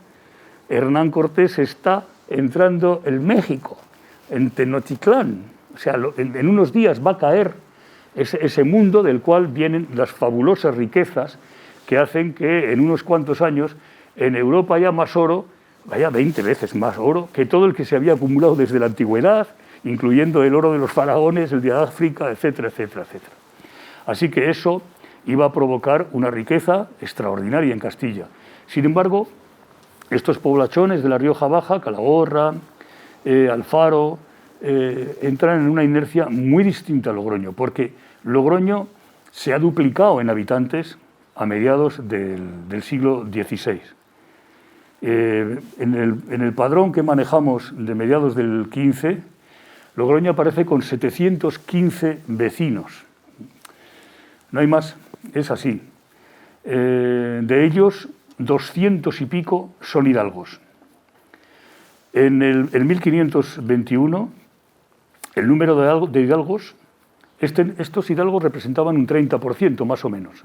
Hernán Cortés está entrando en México, en Tenochtitlán. O sea, en unos días va a caer ese mundo del cual vienen las fabulosas riquezas que hacen que en unos cuantos años en Europa haya más oro, haya 20 veces más oro que todo el que se había acumulado desde la antigüedad, incluyendo el oro de los faraones, el de África, etcétera, etcétera, etcétera. Así que eso iba a provocar una riqueza extraordinaria en Castilla. Sin embargo, estos poblachones de la Rioja Baja, Calahorra, Alfaro, entran en una inercia muy distinta a Logroño, porque Logroño se ha duplicado en habitantes a mediados del siglo XVI. En el padrón que manejamos de mediados del XV, Logroño aparece con 715 vecinos. No hay más, es así. De ellos, 200 y pico son hidalgos. En 1521, el número de hidalgos, estos hidalgos representaban un 30% más o menos.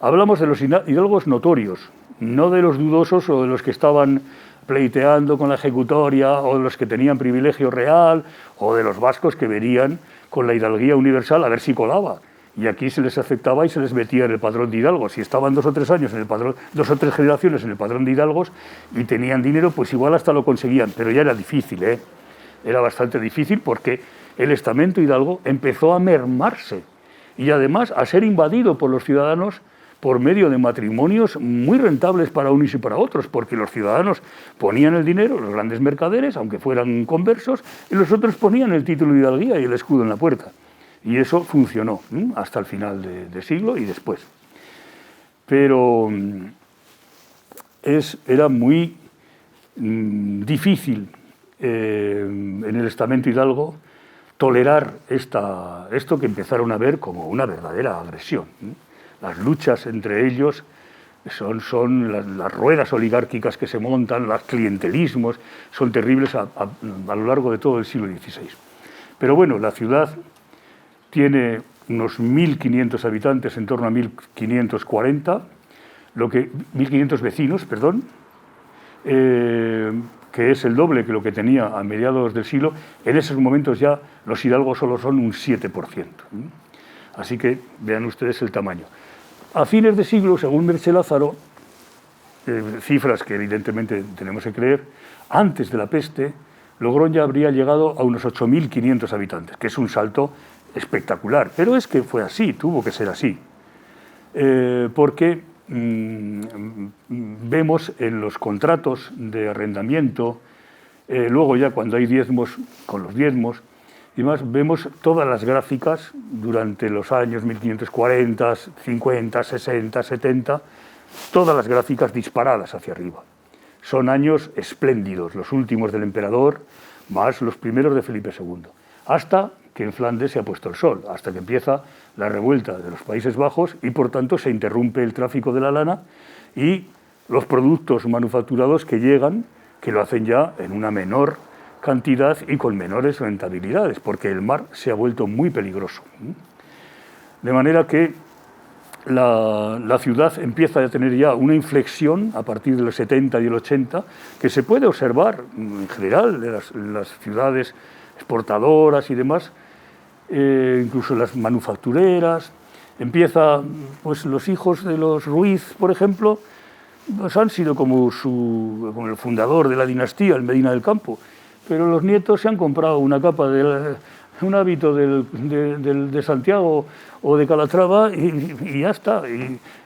Hablamos de los hidalgos notorios, no de los dudosos o de los que estaban pleiteando con la ejecutoria o de los que tenían privilegio real o de los vascos que venían con la hidalguía universal a ver si colaba. Y aquí se les aceptaba y se les metía en el padrón de hidalgos. Si estaban 2 o 3 años en el padrón, 2 o 3 generaciones en el padrón de hidalgos y tenían dinero, pues igual hasta lo conseguían. Pero ya era difícil, Era bastante difícil porque el estamento hidalgo empezó a mermarse y además a ser invadido por los ciudadanos por medio de matrimonios muy rentables para unos y para otros, porque los ciudadanos ponían el dinero, los grandes mercaderes, aunque fueran conversos, y los otros ponían el título de hidalguía y el escudo en la puerta. Y eso funcionó hasta el final de siglo y después. Pero era muy difícil en el estamento hidalgo tolerar esto que empezaron a ver como una verdadera agresión. Las luchas entre ellos son las ruedas oligárquicas que se montan, los clientelismos, son terribles a lo largo de todo el siglo XVI. Pero bueno, la ciudad tiene unos 1.500 habitantes, en torno a 1.540, 1.500 vecinos, perdón, que es el doble que lo que tenía a mediados del siglo. En esos momentos ya los hidalgos solo son un 7%. Así que vean ustedes el tamaño. A fines de siglo, según Merche Lázaro, cifras que evidentemente tenemos que creer, antes de la peste, Logroño ya habría llegado a unos 8.500 habitantes, que es un salto espectacular. Pero es que fue así, tuvo que ser así. Porque vemos en los contratos de arrendamiento, luego ya cuando hay diezmos, con los diezmos, y más, vemos todas las gráficas durante los años 1540, 50, 60, 70, todas las gráficas disparadas hacia arriba. Son años espléndidos, los últimos del emperador, más los primeros de Felipe II, hasta que en Flandes se ha puesto el sol, hasta que empieza la revuelta de los Países Bajos y por tanto se interrumpe el tráfico de la lana y los productos manufacturados que llegan, que lo hacen ya en una menor cantidad y con menores rentabilidades, porque el mar se ha vuelto muy peligroso. De manera que la ciudad empieza a tener ya una inflexión a partir de los 70 y el 80, que se puede observar en general en las ciudades exportadoras y demás, incluso las manufactureras. Empieza, pues los hijos de los Ruiz, por ejemplo, pues han sido como el fundador de la dinastía, el Medina del Campo. pero los nietos se han comprado una capa, un hábito de Santiago o de Calatrava y ya está.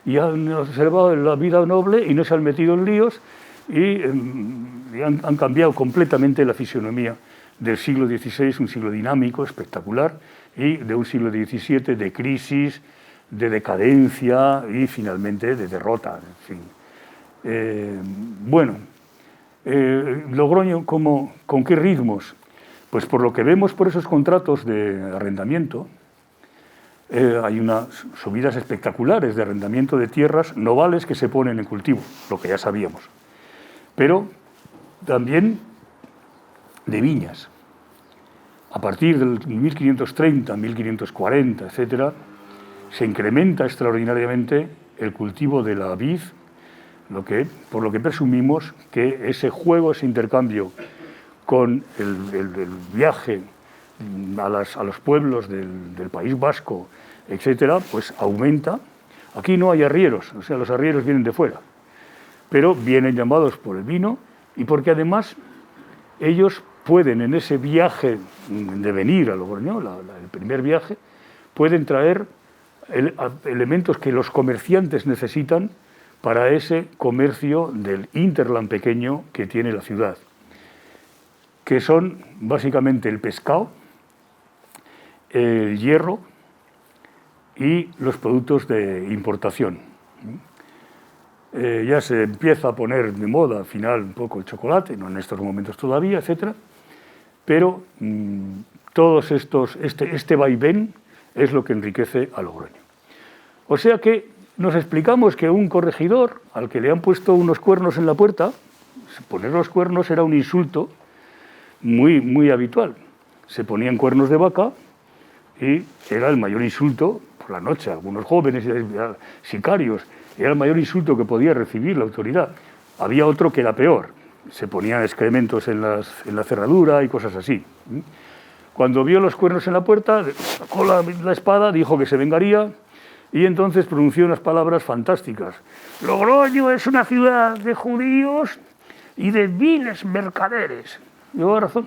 Y han observado la vida noble y no se han metido en líos y han cambiado completamente la fisonomía del siglo XVI, un siglo dinámico, espectacular, y de un siglo XVII de crisis, de decadencia y finalmente de derrota. En fin. Logroño, ¿con qué ritmos? Pues por lo que vemos por esos contratos de arrendamiento, hay unas subidas espectaculares de arrendamiento de tierras novales que se ponen en cultivo, lo que ya sabíamos, pero también de viñas. A partir del 1530, 1540, etc., se incrementa extraordinariamente el cultivo de la vid, por lo que presumimos que ese juego, ese intercambio con el viaje a los pueblos del País Vasco, etcétera, pues aumenta. Aquí no hay arrieros, o sea, los arrieros vienen de fuera, pero vienen llamados por el vino y porque además ellos pueden en ese viaje de venir a Logroño, el primer viaje, pueden traer elementos que los comerciantes necesitan para ese comercio del hinterland pequeño que tiene la ciudad, que son básicamente el pescado, el hierro y los productos de importación. Ya se empieza a poner de moda al final un poco el chocolate, no en estos momentos todavía, etc. Pero todos este vaivén es lo que enriquece a Logroño. O sea que nos explicamos que un corregidor al que le han puesto unos cuernos en la puerta, poner los cuernos era un insulto muy, muy habitual. Se ponían cuernos de vaca y era el mayor insulto por la noche. Algunos jóvenes sicarios, era el mayor insulto que podía recibir la autoridad. Había otro que era peor. Se ponían excrementos en la cerradura y cosas así. Cuando vio los cuernos en la puerta, sacó la espada, dijo que se vengaría y entonces pronunció unas palabras fantásticas. Logroño es una ciudad de judíos y de viles mercaderes. Llevaba razón.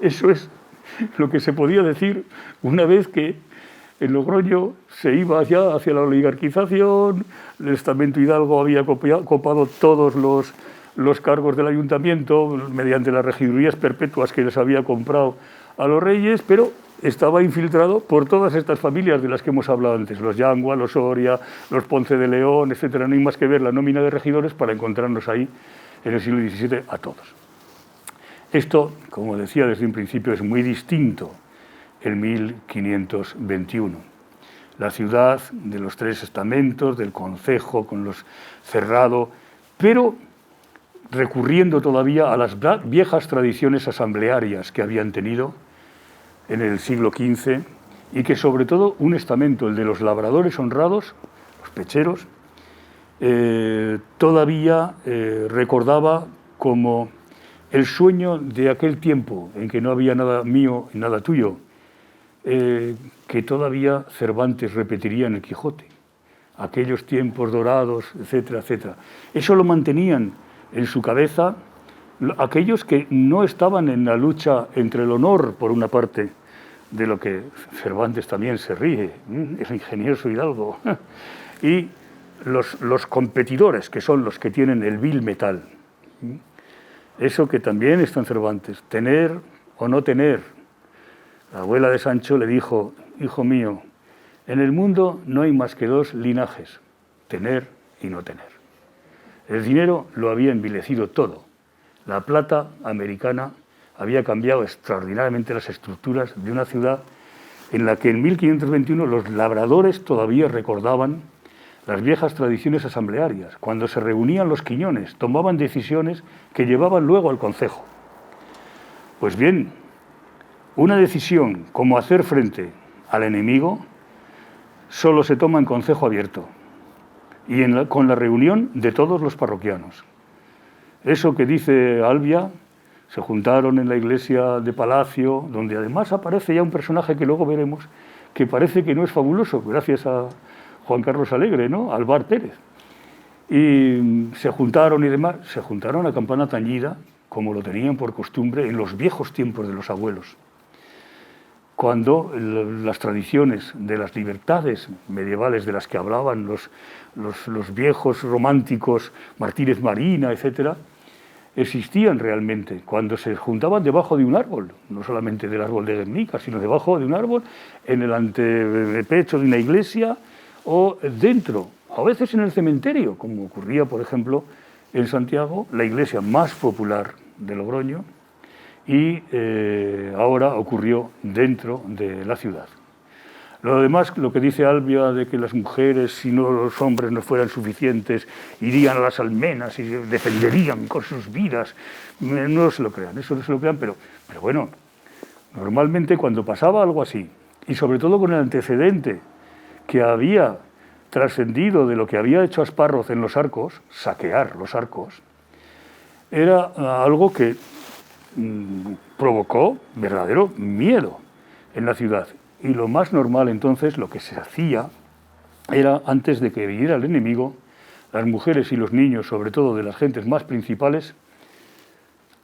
Eso es lo que se podía decir una vez que en Logroño se iba ya hacia la oligarquización, el estamento Hidalgo había copado todos los cargos del ayuntamiento mediante las regidurías perpetuas que les había comprado a los reyes, pero estaba infiltrado por todas estas familias de las que hemos hablado antes, los Yangua, los Soria, los Ponce de León, etcétera. No hay más que ver la nómina de regidores para encontrarnos ahí en el siglo XVII a todos. Esto, como decía desde un principio, es muy distinto en 1521. La ciudad de los tres estamentos, del concejo con los cerrado, pero recurriendo todavía a las viejas tradiciones asamblearias que habían tenido en el siglo XV y que sobre todo un estamento, el de los labradores honrados, los pecheros, todavía recordaba como el sueño de aquel tiempo en que no había nada mío y nada tuyo, que todavía Cervantes repetiría en el Quijote, aquellos tiempos dorados, etcétera, etcétera. Eso lo mantenían en su cabeza aquellos que no estaban en la lucha entre el honor, por una parte, de lo que Cervantes también se ríe, el ingenioso Hidalgo, y los competidores, que son los que tienen el vil metal. Eso que también está en Cervantes, tener o no tener. La abuela de Sancho le dijo, hijo mío, en el mundo no hay más que dos linajes, tener y no tener. El dinero lo había envilecido todo. La plata americana había cambiado extraordinariamente las estructuras de una ciudad en la que en 1521 los labradores todavía recordaban las viejas tradiciones asamblearias. Cuando se reunían los quiñones, tomaban decisiones que llevaban luego al concejo. Pues bien, una decisión como hacer frente al enemigo solo se toma en concejo abierto y con la reunión de todos los parroquianos. Eso que dice Albia, se juntaron en la iglesia de Palacio, donde además aparece ya un personaje que luego veremos, que parece que no es fabuloso, gracias a Juan Carlos Alegre, ¿no? Alvar Pérez. Y se juntaron y demás, se juntaron a campana tañida como lo tenían por costumbre en los viejos tiempos de los abuelos, cuando las tradiciones de las libertades medievales de las que hablaban los viejos románticos, Martínez Marina, etc., existían realmente, cuando se juntaban debajo de un árbol, no solamente del árbol de Guernica, sino debajo de un árbol, en el antepecho de una iglesia o dentro, a veces en el cementerio, como ocurría, por ejemplo, en Santiago, la iglesia más popular de Logroño, y ahora ocurrió dentro de la ciudad. Lo demás, lo que dice Albia de que las mujeres, si no los hombres no fueran suficientes, irían a las almenas y defenderían con sus vidas, no se lo crean, eso no se lo crean, pero bueno, normalmente cuando pasaba algo así, y sobre todo con el antecedente que había trascendido de lo que había hecho Asparroz en los arcos, saquear los arcos, era algo que provocó verdadero miedo en la ciudad. Y lo más normal entonces, lo que se hacía, era antes de que viniera el enemigo, las mujeres y los niños, sobre todo de las gentes más principales,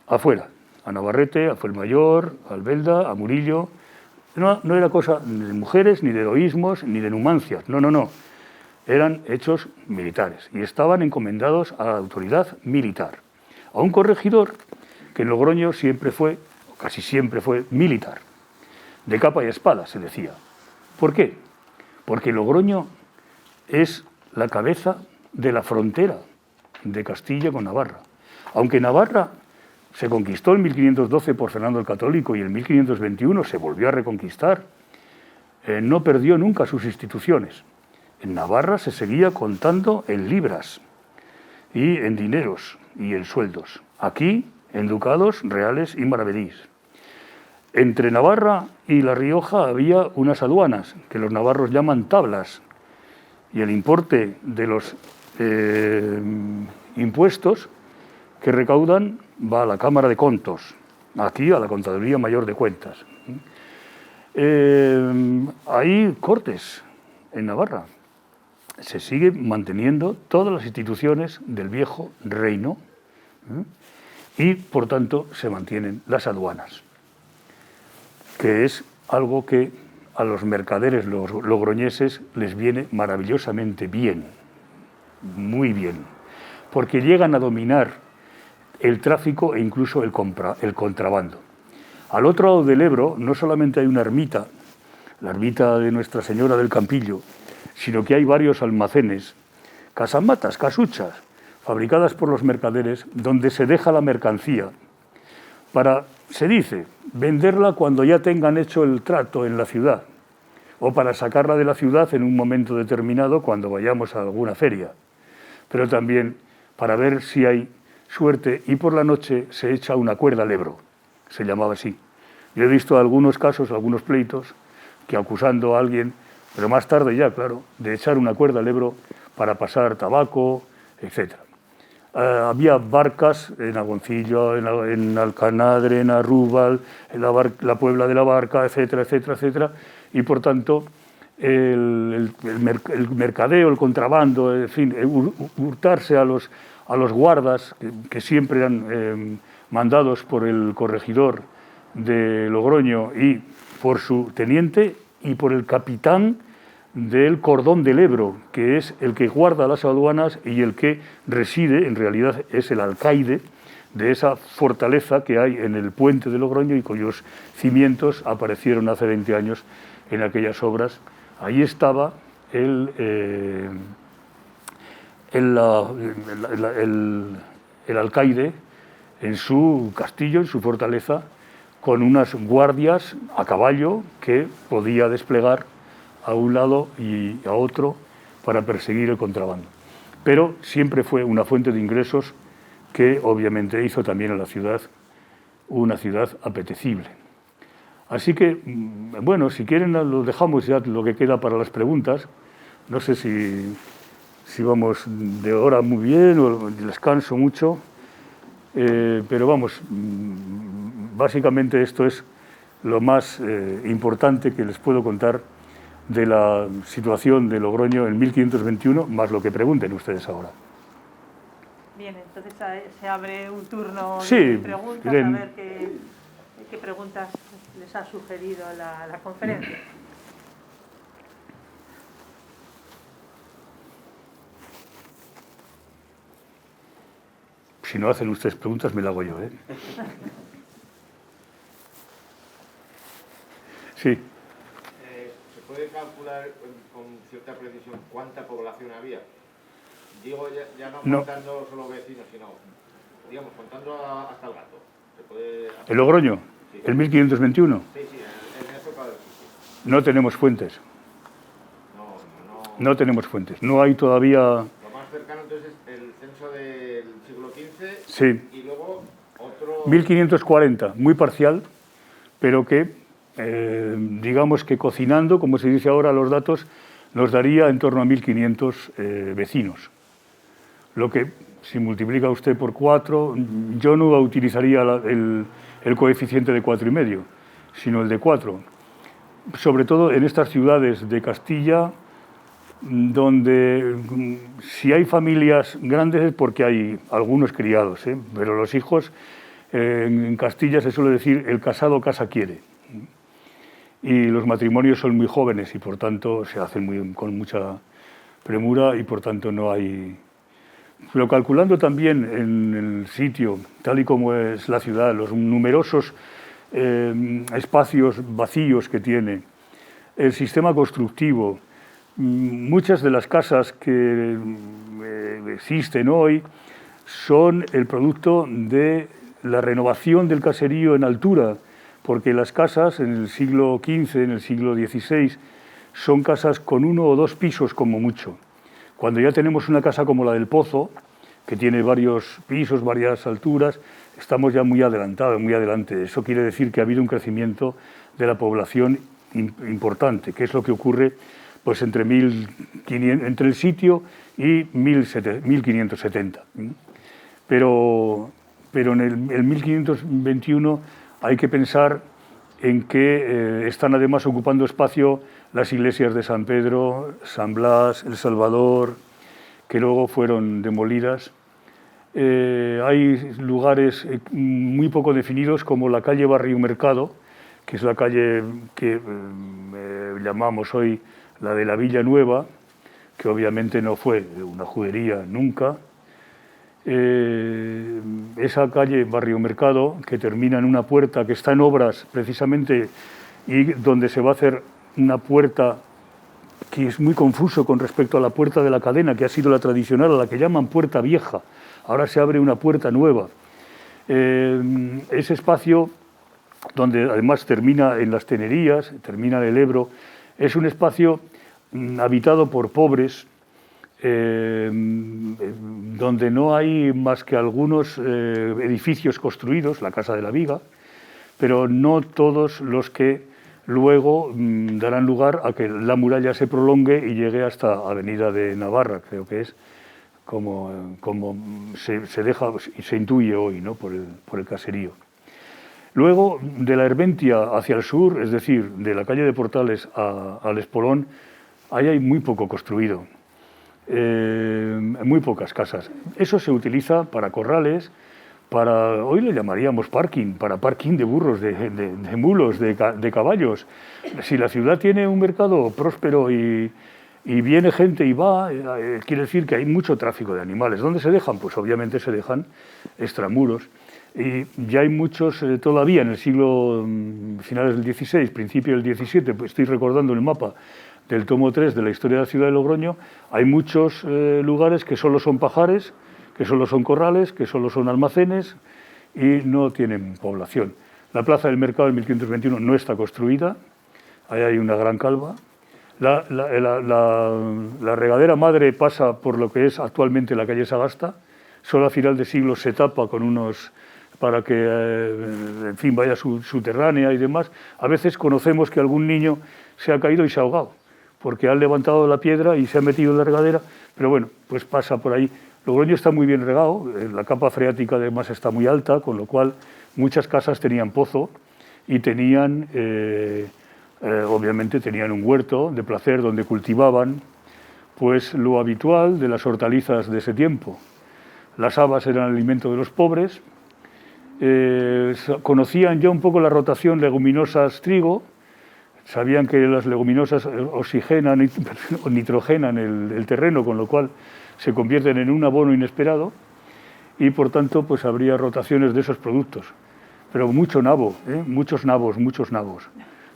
afuera, a Navarrete, a Fuenmayor, a Albelda, a Murillo. No era cosa ni de mujeres, ni de heroísmos, ni de numancias, no. Eran hechos militares y estaban encomendados a la autoridad militar, a un corregidor que en Logroño siempre fue, o casi siempre fue, militar, de capa y espada, se decía. ¿Por qué? Porque Logroño es la cabeza de la frontera de Castilla con Navarra. Aunque Navarra se conquistó en 1512 por Fernando el Católico y en 1521 se volvió a reconquistar, no perdió nunca sus instituciones. En Navarra se seguía contando en libras y en dineros y en sueldos. Aquí, en ducados, reales y maravedís. Entre Navarra y La Rioja había unas aduanas, que los navarros llaman tablas, y el importe de los impuestos que recaudan va a la Cámara de Contos, aquí a la Contaduría Mayor de Cuentas. Hay cortes en Navarra. Se siguen manteniendo todas las instituciones del viejo reino y, por tanto, se mantienen las aduanas, que es algo que a los mercaderes logroñeses les viene maravillosamente bien, muy bien, porque llegan a dominar el tráfico e incluso el contrabando. Al otro lado del Ebro no solamente hay una ermita, la ermita de Nuestra Señora del Campillo, sino que hay varios almacenes, casamatas, casuchas, fabricadas por los mercaderes, donde se deja la mercancía para, se dice, venderla cuando ya tengan hecho el trato en la ciudad, o para sacarla de la ciudad en un momento determinado cuando vayamos a alguna feria, pero también para ver si hay suerte, y por la noche se echa una cuerda al Ebro, se llamaba así. Yo he visto algunos casos, algunos pleitos, que acusando a alguien, pero más tarde ya, claro, de echar una cuerda al Ebro para pasar tabaco, etc. Había barcas en Agoncillo, en Alcanadre, en Arrúbal, en la Puebla de la Barca, etcétera, etcétera, etcétera, y por tanto el mercadeo, el contrabando, en fin, hurtarse a los guardas, que siempre eran mandados por el corregidor de Logroño y por su teniente y por el capitán del cordón del Ebro, que es el que guarda las aduanas y el que reside, en realidad es el alcaide de esa fortaleza que hay en el puente de Logroño y cuyos cimientos aparecieron hace 20 años en aquellas obras. Ahí estaba el alcaide en su castillo, en su fortaleza, con unas guardias a caballo que podía desplegar a un lado y a otro para perseguir el contrabando. Pero siempre fue una fuente de ingresos que obviamente hizo también a la ciudad una ciudad apetecible. Así que, bueno, si quieren lo dejamos ya lo que queda para las preguntas. No sé si vamos de hora muy bien o descanso mucho, pero vamos, básicamente esto es lo más importante que les puedo contar de la situación de Logroño en 1521, más lo que pregunten ustedes ahora. Bien, entonces se abre un turno Sí, de preguntas, Irene. a ver qué preguntas les ha sugerido la conferencia. Si no hacen ustedes preguntas, me la hago yo, ¿eh? Sí. ¿Se puede calcular con cierta precisión cuánta población había? Digo, ya no contando solo vecinos, sino, digamos, contando hasta el gato. ¿Se puede hacer? ¿El Logroño? Sí. ¿El 1521? Sí, en eso claro. Sí. No tenemos fuentes. No tenemos fuentes. No hay todavía... Lo más cercano entonces es el censo del siglo XV. Sí. Y luego otro... 1540, muy parcial, pero que, digamos que cocinando, como se dice ahora, los datos, nos daría en torno a 1500 vecinos. Lo que, si multiplica usted por 4, yo no utilizaría el coeficiente de 4,5, sino el de 4. Sobre todo en estas ciudades de Castilla, donde si hay familias grandes es porque hay algunos criados, ¿eh? Pero los hijos, en Castilla se suele decir, el casado casa quiere. Y los matrimonios son muy jóvenes y por tanto se hacen con mucha premura y por tanto no hay... Pero calculando también en el sitio, tal y como es la ciudad, los numerosos espacios vacíos que tiene, el sistema constructivo, muchas de las casas que existen hoy son el producto de la renovación del caserío en altura, porque las casas en el siglo XV, en el siglo XVI, son casas con 1 o 2 pisos como mucho. Cuando ya tenemos una casa como la del Pozo, que tiene varios pisos, varias alturas, estamos ya muy adelantados, muy adelante. Eso quiere decir que ha habido un crecimiento de la población importante, que es lo que ocurre pues entre el sitio y 1570. Pero en el 1521 hay que pensar en que están además ocupando espacio las iglesias de San Pedro, San Blas, El Salvador, que luego fueron demolidas. Hay lugares muy poco definidos como la calle Barrio Mercado, que es la calle que llamamos hoy la de la Villa Nueva, que obviamente no fue una judería nunca. Esa calle Barrio Mercado, que termina en una puerta que está en obras precisamente y donde se va a hacer una puerta que es muy confuso con respecto a la puerta de la cadena, que ha sido la tradicional, a la que llaman puerta vieja. Ahora se abre una puerta nueva. Ese espacio, donde además termina en las Tenerías, termina en el Ebro, es un espacio habitado por pobres, donde no hay más que algunos edificios construidos, la Casa de la Viga, pero no todos los que luego darán lugar a que la muralla se prolongue y llegue hasta Avenida de Navarra, creo que es como se deja y se intuye hoy, ¿no? por el caserío. Luego, de la Herbentia hacia el sur, es decir, de la calle de Portales al Espolón, ahí hay muy poco construido, muy pocas casas. Eso se utiliza para corrales, hoy le llamaríamos parking, para parking de burros, de mulos, de caballos. Si la ciudad tiene un mercado próspero y viene gente y va, quiere decir que hay mucho tráfico de animales. ¿Dónde se dejan? Pues obviamente se dejan extramuros. Y ya hay muchos, todavía en el siglo, finales del XVI, principio del XVII, pues estoy recordando el mapa del tomo 3 de la historia de la ciudad de Logroño, hay muchos lugares que solo son pajares, que solo son corrales, que solo son almacenes y no tienen población. La plaza del mercado en 1521 no está construida, ahí hay una gran calva. La regadera madre pasa por lo que es actualmente la calle Sagasta, solo a final de siglo se tapa con unos, para que, en fin, vaya subterránea y demás. A veces conocemos que algún niño se ha caído y se ha ahogado, porque han levantado la piedra y se ha metido en la regadera, pero bueno, pues pasa por ahí. Logroño está muy bien regado, la capa freática además está muy alta, con lo cual muchas casas tenían pozo y tenían, obviamente tenían un huerto de placer donde cultivaban pues lo habitual de las hortalizas de ese tiempo. las habas eran el alimento de los pobres, conocían ya un poco la rotación leguminosas-trigo, sabían que las leguminosas oxigenan o nitrogenan el terreno, con lo cual se convierten en un abono inesperado, y por tanto pues habría rotaciones de esos productos. Pero mucho nabo, muchos nabos,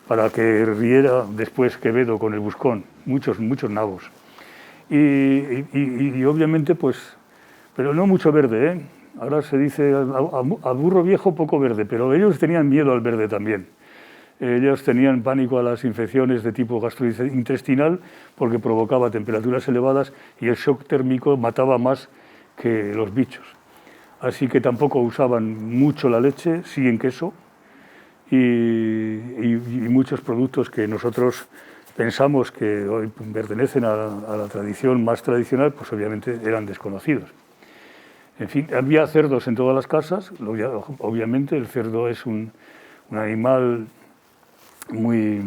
para que riera después Quevedo con el Buscón, muchos nabos. Y obviamente pues, pero no mucho verde, Ahora se dice a burro viejo poco verde, pero ellos tenían miedo al verde también. Ellos tenían pánico a las infecciones de tipo gastrointestinal porque provocaba temperaturas elevadas y el shock térmico mataba más que los bichos. Así que tampoco usaban mucho la leche, sí en queso, y muchos productos que nosotros pensamos que hoy pertenecen a la tradición más tradicional, pues obviamente eran desconocidos. En fin, había cerdos en todas las casas. Obviamente el cerdo es un animal muy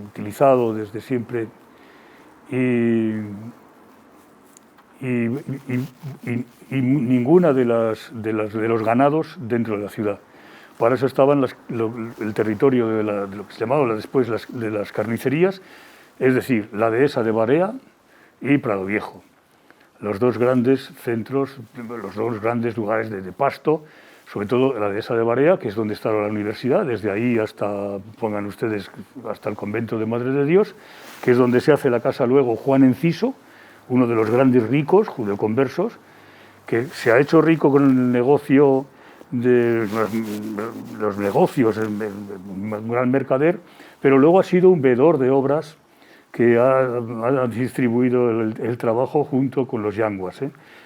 utilizado desde siempre y ninguna de los ganados dentro de la ciudad. Para eso estaban el territorio de lo que se llamaba después de las carnicerías, es decir, la dehesa de Barea y Prado Viejo. Los dos grandes centros, los dos grandes lugares de pasto, sobre todo la dehesa de Barea, que es donde está la universidad, desde ahí hasta, pongan ustedes, hasta el convento de Madre de Dios, que es donde se hace la casa luego Juan Enciso, uno de los grandes ricos judeoconversos, que se ha hecho rico con el negocio de los negocios, un gran mercader, pero luego ha sido un veedor de obras que ha distribuido el trabajo junto con los yanguas.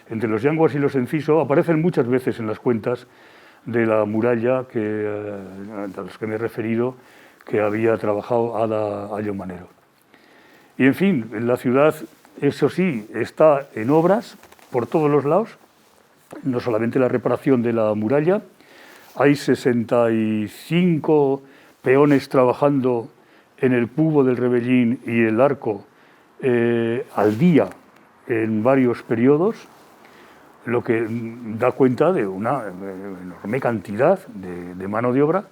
Entre los yanguas y los Enciso aparecen muchas veces en las cuentas de la muralla a los que me he referido, que había trabajado Ada Ayllón-Manero. Y en fin, la ciudad, eso sí, está en obras por todos los lados, no solamente la reparación de la muralla, hay 65 peones trabajando en el cubo del Rebellín y el arco al día en varios periodos, lo que da cuenta de una enorme cantidad de mano de obra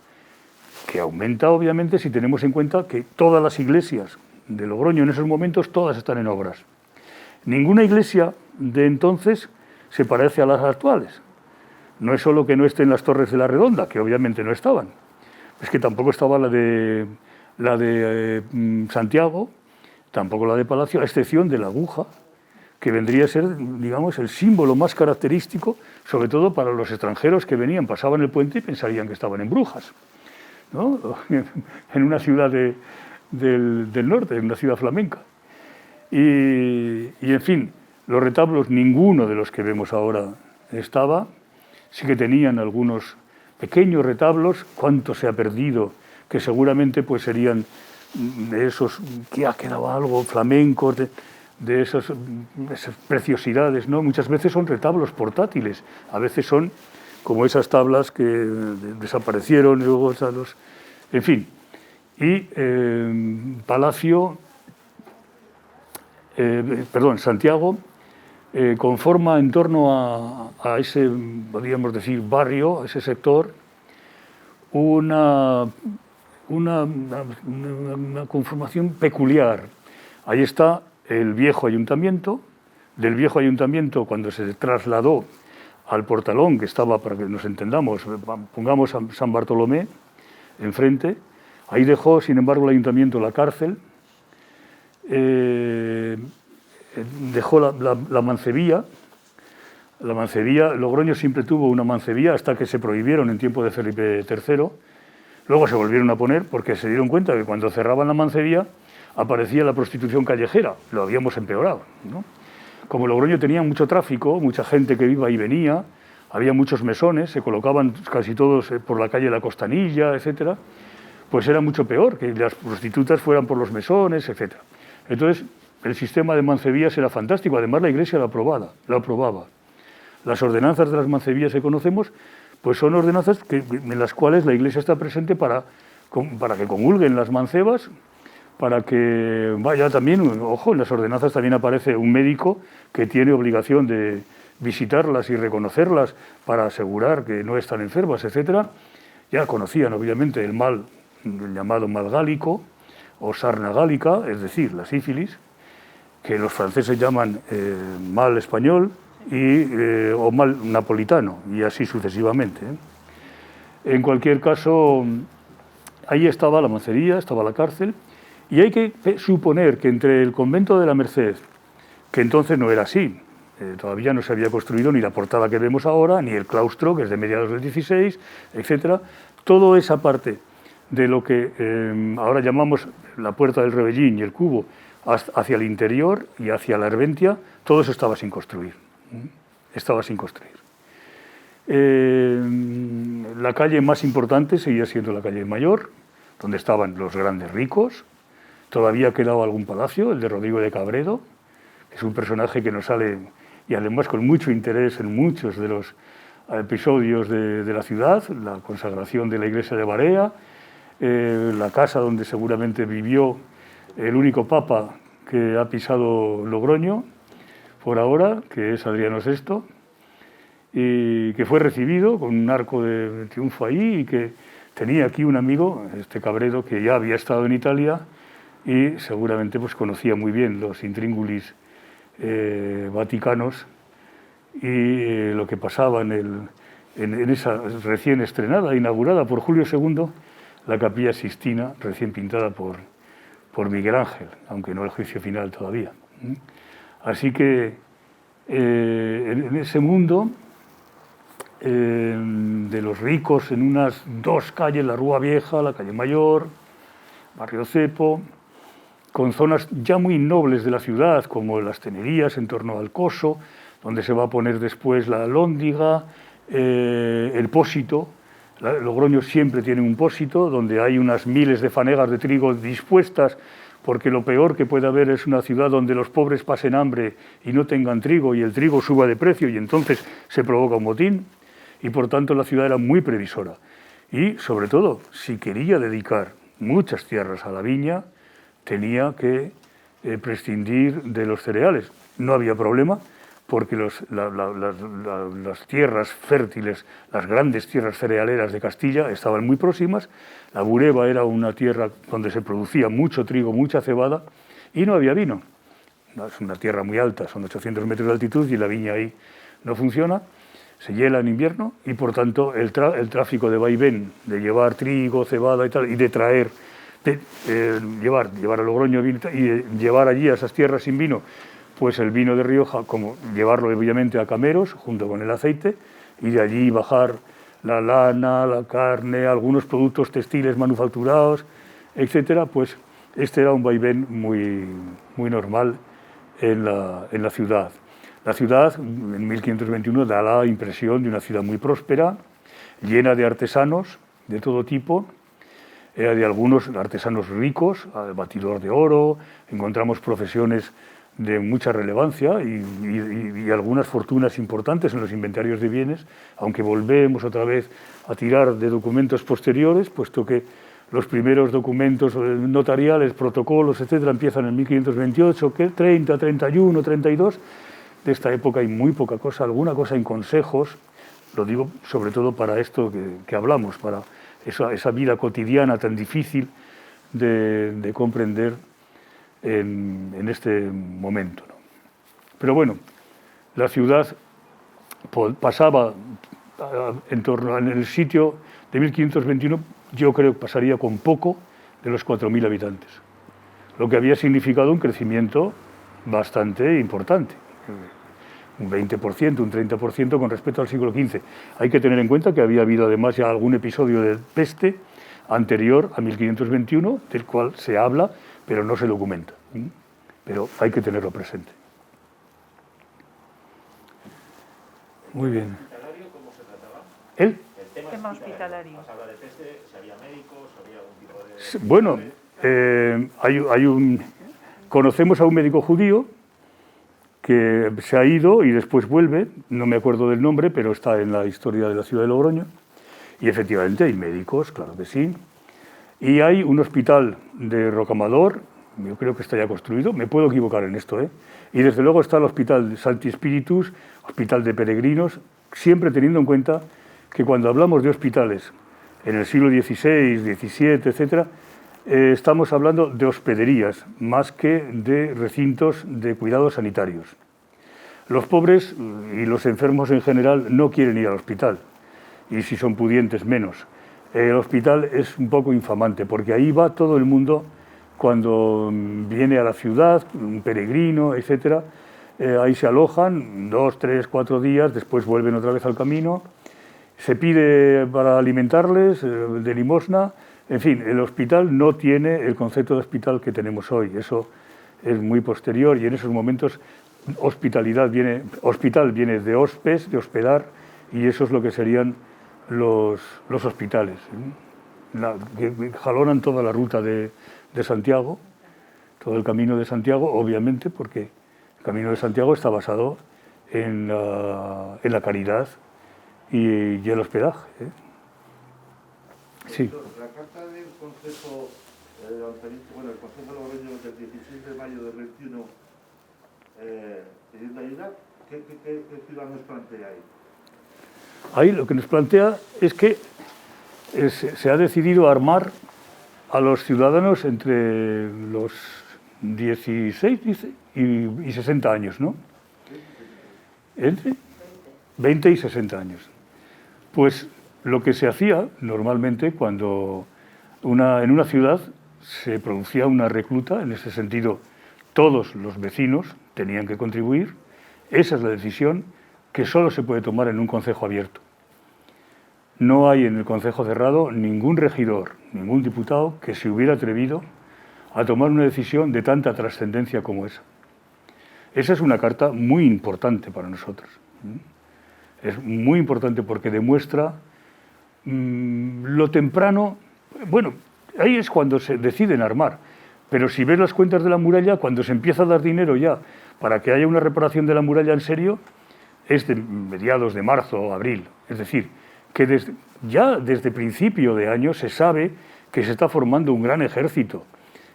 que aumenta obviamente si tenemos en cuenta que todas las iglesias de Logroño en esos momentos todas están en obras. Ninguna iglesia de entonces se parece a las actuales. No es solo que no estén las torres de la Redonda, que obviamente no estaban, es que tampoco estaba la de Santiago, tampoco la de Palacio, a excepción de la aguja, que vendría a ser, digamos, el símbolo más característico, sobre todo para los extranjeros que venían, pasaban el puente y pensarían que estaban en Brujas, ¿no? En una ciudad del norte, en una ciudad flamenca. Y en fin, los retablos, ninguno de los que vemos ahora estaba, sí que tenían algunos pequeños retablos, cuánto se ha perdido, que seguramente pues serían de esos, que ha quedado algo flamencos, de esas preciosidades, ¿no? Muchas veces son retablos portátiles, a veces son como esas tablas que desaparecieron, y luego en fin. Y Santiago conforma en torno a ese, podríamos decir, barrio, a ese sector, una conformación peculiar. Ahí está el viejo ayuntamiento. Del viejo ayuntamiento, cuando se trasladó al Portalón, que estaba, para que nos entendamos, pongamos a San Bartolomé enfrente, ahí dejó, sin embargo, el ayuntamiento la cárcel, dejó la mancebía. La mancebía, Logroño siempre tuvo una mancebía hasta que se prohibieron en tiempo de Felipe III. Luego se volvieron a poner porque se dieron cuenta que cuando cerraban la mancebía aparecía la prostitución callejera, lo habíamos empeorado, ¿no? Como Logroño tenía mucho tráfico, mucha gente que iba y venía, había muchos mesones, se colocaban casi todos por la calle La Costanilla, etcétera, pues era mucho peor que las prostitutas fueran por los mesones, etcétera. Entonces, el sistema de mancebías era fantástico, además la Iglesia lo aprobaba. Las ordenanzas de las mancebías que conocemos, pues son ordenanzas en las cuales la Iglesia está presente para que comulguen las mancebas, para que vaya también, ojo, en las ordenanzas también aparece un médico que tiene obligación de visitarlas y reconocerlas para asegurar que no están enfermas, etc., ya conocían obviamente el mal, el llamado mal gálico o sarna gálica, es decir, la sífilis, que los franceses llaman mal español o mal napolitano, y así sucesivamente. En cualquier caso, ahí estaba la Macería, estaba la cárcel, y hay que suponer que entre el convento de la Merced, que entonces no era así, todavía no se había construido ni la portada que vemos ahora, ni el claustro, que es de mediados del 16, etc., toda esa parte de lo que ahora llamamos la Puerta del Rebellín y el Cubo, hacia el interior y hacia la Herventia, todo eso estaba sin construir. Estaba sin construir. La calle más importante seguía siendo la calle Mayor, donde estaban los grandes ricos. Todavía quedaba algún palacio, el de Rodrigo de Cabredo, que es un personaje que nos sale, y además con mucho interés en muchos de los episodios de la ciudad, la consagración de la iglesia de Barea, la casa donde seguramente vivió el único papa que ha pisado Logroño, por ahora, que es Adriano VI, y que fue recibido con un arco de triunfo ahí, y que tenía aquí un amigo, este Cabredo, que ya había estado en Italia y seguramente pues conocía muy bien los intríngulis vaticanos y lo que pasaba en esa recién estrenada, inaugurada por Julio II, la Capilla Sixtina, recién pintada por Miguel Ángel, aunque no el juicio final todavía. Así que en ese mundo de los ricos, en unas dos calles, la Rúa Vieja, la calle Mayor, Barrio Cepo, con zonas ya muy nobles de la ciudad, como las tenerías en torno al Coso, donde se va a poner después la Alhóndiga, el Pósito. Logroño siempre tiene un pósito, donde hay unas miles de fanegas de trigo dispuestas, porque lo peor que puede haber es una ciudad donde los pobres pasen hambre y no tengan trigo, y el trigo suba de precio, y entonces se provoca un motín, y por tanto la ciudad era muy previsora. Y, sobre todo, si quería dedicar muchas tierras a la viña, tenía que prescindir de los cereales. No había problema, porque las tierras fértiles, las grandes tierras cerealeras de Castilla estaban muy próximas. La Bureba era una tierra donde se producía mucho trigo, mucha cebada, y no había vino. Es una tierra muy alta, son 800 metros de altitud, y la viña ahí no funciona. Se hiela en invierno, y por tanto el tráfico de vaivén, de llevar trigo, cebada y tal, y de traer, llevar a Logroño vino, y llevar allí a esas tierras sin vino, pues el vino de Rioja, como llevarlo obviamente a Cameros, junto con el aceite, y de allí bajar la lana, la carne, algunos productos textiles manufacturados, etcétera, pues este era un vaivén muy normal en la ciudad. La ciudad, en 1521, da la impresión de una ciudad muy próspera, llena de artesanos de todo tipo, de algunos artesanos ricos, batidor de oro, encontramos profesiones de mucha relevancia y algunas fortunas importantes en los inventarios de bienes, aunque volvemos otra vez a tirar de documentos posteriores, puesto que los primeros documentos notariales, protocolos, etcétera, empiezan en 1528, que 30, 31, 32, de esta época hay muy poca cosa, alguna cosa en consejos, lo digo sobre todo para esto que hablamos, para esa vida cotidiana tan difícil de comprender en este momento, ¿no? Pero bueno, la ciudad pasaba en el sitio de 1521, yo creo que pasaría con poco de los 4.000 habitantes, lo que había significado un crecimiento bastante importante, un 20%, un 30% con respecto al siglo XV. Hay que tener en cuenta que había habido además ya algún episodio de peste anterior a 1521, del cual se habla, pero no se documenta. Pero hay que tenerlo presente. Muy bien. ¿Cómo se trataba? ¿El? El tema hospitalario. ¿Se habla de peste? ¿Se había médicos? ¿Había algún tipo de...? Bueno, conocemos a un médico judío que se ha ido y después vuelve, no me acuerdo del nombre, pero está en la historia de la ciudad de Logroño, y efectivamente hay médicos, claro que sí, y hay un hospital de Rocamadour, yo creo que está ya construido, me puedo equivocar en esto, ¿eh? Y desde luego está el Hospital Sancti Spiritus, Hospital de Peregrinos, siempre teniendo en cuenta que cuando hablamos de hospitales en el siglo XVI, XVII, etc., estamos hablando de hospederías más que de recintos de cuidados sanitarios. Los pobres y los enfermos en general no quieren ir al hospital, y si son pudientes menos. El hospital es un poco infamante, porque ahí va todo el mundo cuando viene a la ciudad, un peregrino, etc. Ahí se alojan 2, 3, 4 días, después vuelven otra vez al camino. Se pide para alimentarles, de limosna. En fin, el hospital no tiene el concepto de hospital que tenemos hoy. Eso es muy posterior y en esos momentos hospital viene de hospes, de hospedar, y eso es lo que serían los hospitales, que jalonan toda la ruta de Santiago, todo el camino de Santiago, obviamente, porque el camino de Santiago está basado en la caridad y el hospedaje. Sí. La carta del Consejo de Logroño del 16 de mayo del 21, pidiendo ayuda, ¿qué ciudad nos plantea ahí? Ahí lo que nos plantea es que se ha decidido armar a los ciudadanos entre los 16 y 60 años, ¿no? Entre 20 y 60 años. Pues lo que se hacía normalmente cuando en una ciudad se producía una recluta, en ese sentido todos los vecinos tenían que contribuir, esa es la decisión que solo se puede tomar en un concejo abierto. No hay en el concejo cerrado ningún regidor, ningún diputado que se hubiera atrevido a tomar una decisión de tanta trascendencia como esa. Esa es una carta muy importante para nosotros. Es muy importante porque demuestra lo temprano. Bueno, ahí es cuando se deciden armar, pero si ves las cuentas de la muralla, cuando se empieza a dar dinero ya para que haya una reparación de la muralla en serio, es de mediados de marzo o abril. Es decir, que desde principio de año se sabe que se está formando un gran ejército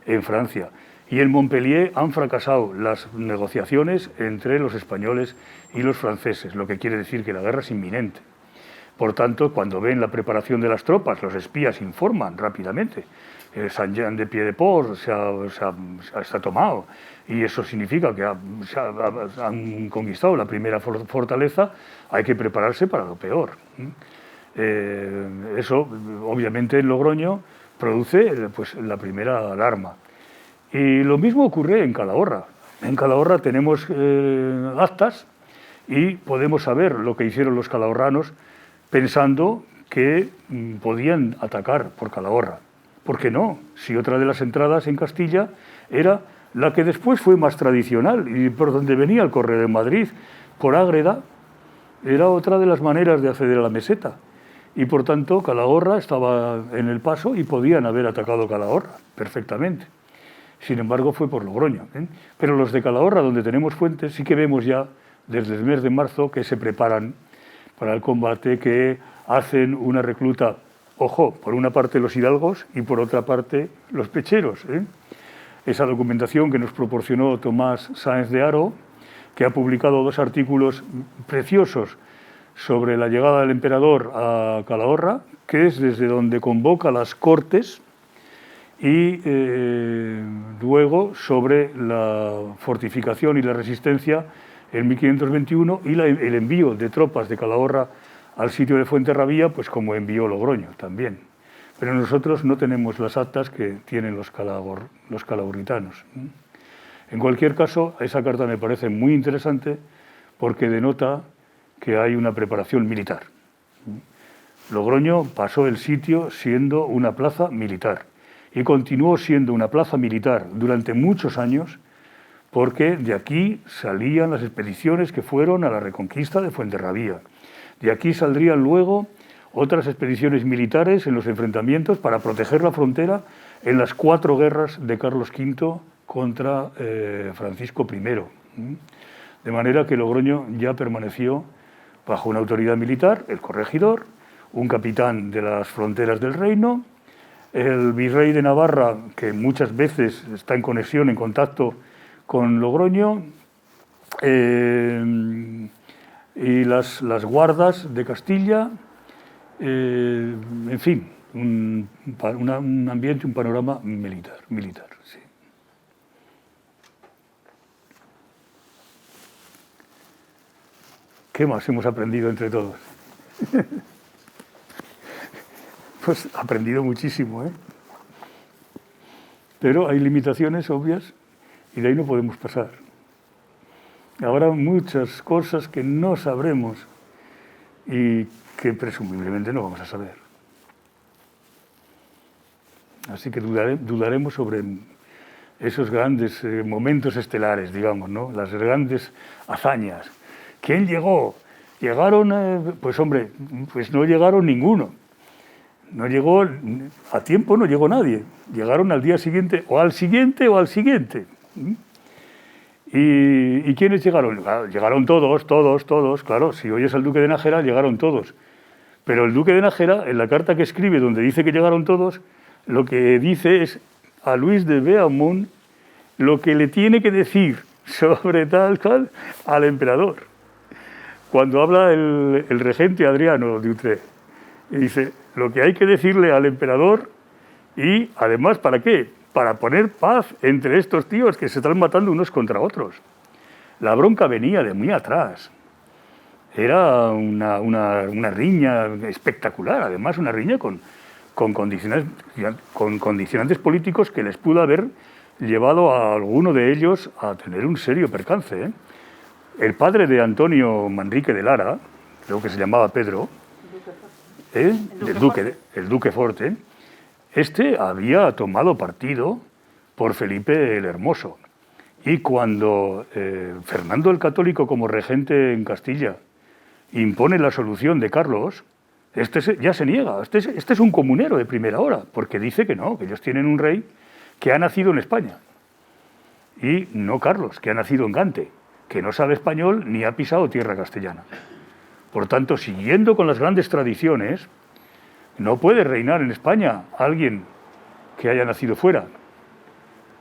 en Francia. Y en Montpellier han fracasado las negociaciones entre los españoles y los franceses, lo que quiere decir que la guerra es inminente. Por tanto, cuando ven la preparación de las tropas, los espías informan rápidamente. Saint-Jean-de-Pied-de-Port está tomado, y eso significa que han conquistado la primera fortaleza. Hay que prepararse para lo peor. Eso, obviamente, en Logroño produce pues, la primera alarma. Y lo mismo ocurre en Calahorra. En Calahorra tenemos actas y podemos saber lo que hicieron los calahorranos pensando que podían atacar por Calahorra. ¿Por qué no? Si otra de las entradas en Castilla era la que después fue más tradicional y por donde venía el Correo de Madrid, por Ágreda, era otra de las maneras de acceder a la meseta. Y por tanto Calahorra estaba en el paso y podían haber atacado Calahorra perfectamente. Sin embargo fue por Logroño. Pero los de Calahorra, donde tenemos fuentes, sí que vemos ya desde el mes de marzo que se preparan para el combate, que hacen una recluta, ojo, por una parte los hidalgos y por otra parte los pecheros. Esa documentación que nos proporcionó Tomás Sáenz de Haro, que ha publicado 2 artículos preciosos sobre la llegada del emperador a Calahorra, que es desde donde convoca las Cortes, y luego sobre la fortificación y la resistencia en 1521 y el envío de tropas de Calahorra al sitio de Fuenterrabía, pues como envió Logroño también. Pero nosotros no tenemos las actas que tienen los calahorritanos. En cualquier caso, esa carta me parece muy interesante porque denota que hay una preparación militar. Logroño pasó el sitio siendo una plaza militar y continuó siendo una plaza militar durante muchos años, porque de aquí salían las expediciones que fueron a la reconquista de Fuenterrabía. De aquí saldrían luego otras expediciones militares en los enfrentamientos para proteger la frontera en las 4 guerras de Carlos V contra Francisco I. De manera que Logroño ya permaneció bajo una autoridad militar, el corregidor, un capitán de las fronteras del reino, el virrey de Navarra, que muchas veces está en conexión, en contacto con Logroño, y las guardas de Castilla, en fin, un ambiente, un panorama militar, sí. ¿Qué más hemos aprendido entre todos? Pues aprendido muchísimo, ¿eh? Pero hay limitaciones obvias y de ahí no podemos pasar. Habrá muchas cosas que no sabremos y que presumiblemente no vamos a saber. Así que dudaremos sobre esos grandes momentos estelares, digamos, ¿no? Las grandes hazañas. ¿Quién llegó? Llegaron, pues hombre, pues no llegaron ninguno. No llegó, a tiempo no llegó nadie. Llegaron al día siguiente, o al siguiente, o al siguiente. ¿Y quiénes llegaron? Llegaron todos, claro. Si oyes al duque de Nájera, llegaron todos. Pero el duque de Nájera, en la carta que escribe, donde dice que llegaron todos, lo que dice es a Luis de Beaumont lo que le tiene que decir sobre tal cual al emperador. Cuando habla el regente Adriano de Utrecht, y dice lo que hay que decirle al emperador y además ¿para qué? Para poner paz entre estos tíos que se están matando unos contra otros. La bronca venía de muy atrás. Era una riña espectacular, además una riña con condicionantes políticos que les pudo haber llevado a alguno de ellos a tener un serio percance, ¿eh? El padre de Antonio Manrique de Lara, creo que se llamaba Pedro, el duque Forte, este había tomado partido por Felipe el Hermoso. Y cuando Fernando el Católico, como regente en Castilla, impone la solución de Carlos, ya se niega. Este es un comunero de primera hora, porque dice que no, que ellos tienen un rey que ha nacido en España. Y no Carlos, que ha nacido en Gante, que no sabe español ni ha pisado tierra castellana. Por tanto, siguiendo con las grandes tradiciones, no puede reinar en España alguien que haya nacido fuera.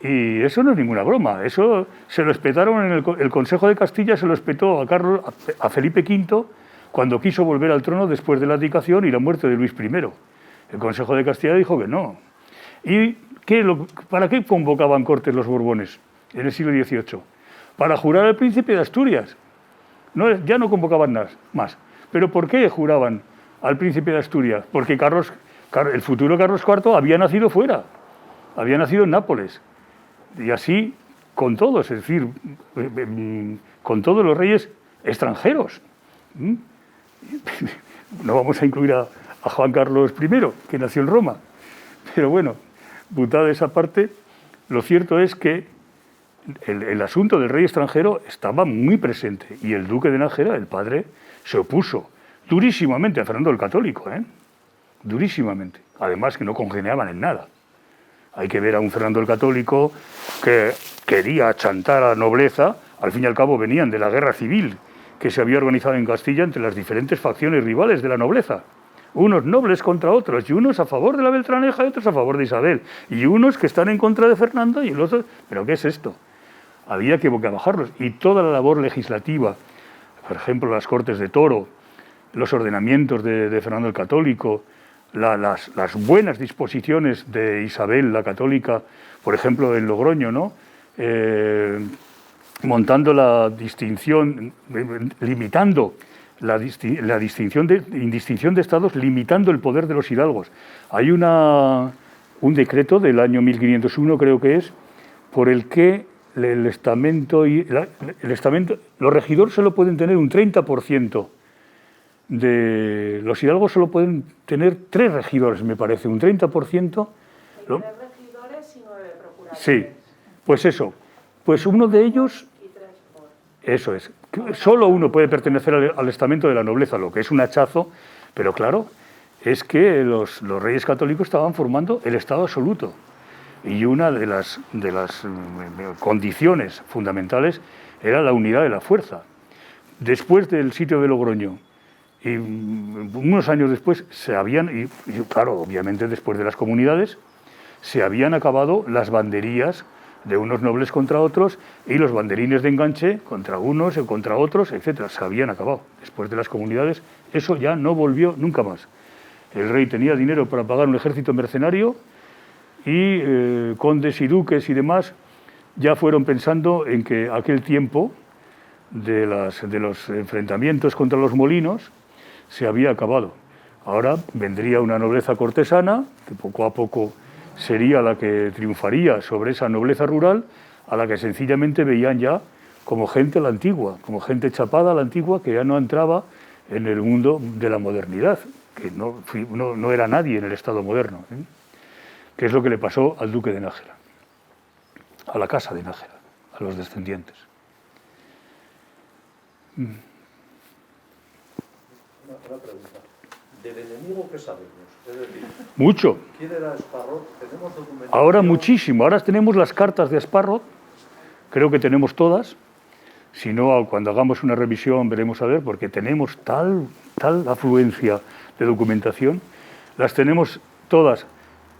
Y eso no es ninguna broma. Eso se lo espetaron en el Consejo de Castilla, se lo espetó a Felipe V cuando quiso volver al trono después de la abdicación y la muerte de Luis I. El Consejo de Castilla dijo que no. ¿Y para qué convocaban cortes los Borbones en el siglo XVIII? Para jurar al príncipe de Asturias. Ya no convocaban más. ¿Pero por qué juraban al príncipe de Asturias? Porque el futuro Carlos IV había nacido fuera, había nacido en Nápoles. Y así con todos, es decir, con todos los reyes extranjeros. No vamos a incluir a Juan Carlos I, que nació en Roma. Pero bueno, butada esa parte, lo cierto es que el asunto del rey extranjero estaba muy presente y el duque de Nájera, el padre, se opuso durísimamente a Fernando el Católico, durísimamente. Además que no congeniaban en nada. Hay que ver a un Fernando el Católico que quería chantar a la nobleza, al fin y al cabo venían de la guerra civil que se había organizado en Castilla entre las diferentes facciones rivales de la nobleza. Unos nobles contra otros, y unos a favor de la Beltraneja y otros a favor de Isabel, y unos que están en contra de Fernando y el otro... ¿Pero qué es esto? Había que bocabajarlos, y toda la labor legislativa, por ejemplo, las Cortes de Toro, los ordenamientos de Fernando el Católico, las buenas disposiciones de Isabel la Católica, por ejemplo, en Logroño, ¿no? Montando la distinción, limitando la indistinción de estados, limitando el poder de los hidalgos. Hay un decreto del año 1501, creo que es, por el que el estamento, los regidores solo pueden tener un 30%. Los hidalgos solo pueden tener 3 regidores, me parece, un 30%. Hay 3 regidores y 9 procuradores. Sí, pues eso. Pues uno de ellos... Y 3 por... Eso es. Solo uno puede pertenecer al estamento de la nobleza, lo que es un hachazo, pero claro, es que los reyes católicos estaban formando el Estado absoluto. Y una de las condiciones fundamentales era la unidad de la fuerza. Después del sitio de Logroño, Y unos años después se habían, y claro, obviamente después de las comunidades, se habían acabado las banderías de unos nobles contra otros y los banderines de enganche contra unos y contra otros, etcétera. Se habían acabado. Después de las comunidades, eso ya no volvió nunca más. El rey tenía dinero para pagar un ejército mercenario y condes y duques y demás ya fueron pensando en que aquel tiempo de los enfrentamientos contra los molinos se había acabado. Ahora vendría una nobleza cortesana, que poco a poco sería la que triunfaría sobre esa nobleza rural, a la que sencillamente veían ya como gente a la antigua, como gente chapada a la antigua, que ya no entraba en el mundo de la modernidad, que no era nadie en el Estado moderno, ¿eh? Que es lo que le pasó al duque de Nájera, a la casa de Nájera, a los descendientes. Una pregunta. ¿Del enemigo qué sabemos? Es decir, Mucho. ¿quién era Sparrow? ¿Tenemos documentación? Ahora muchísimo. Ahora tenemos las cartas de Sparrow, creo que tenemos todas. Si no, cuando hagamos una revisión veremos a ver, porque tenemos tal afluencia de documentación. Las tenemos todas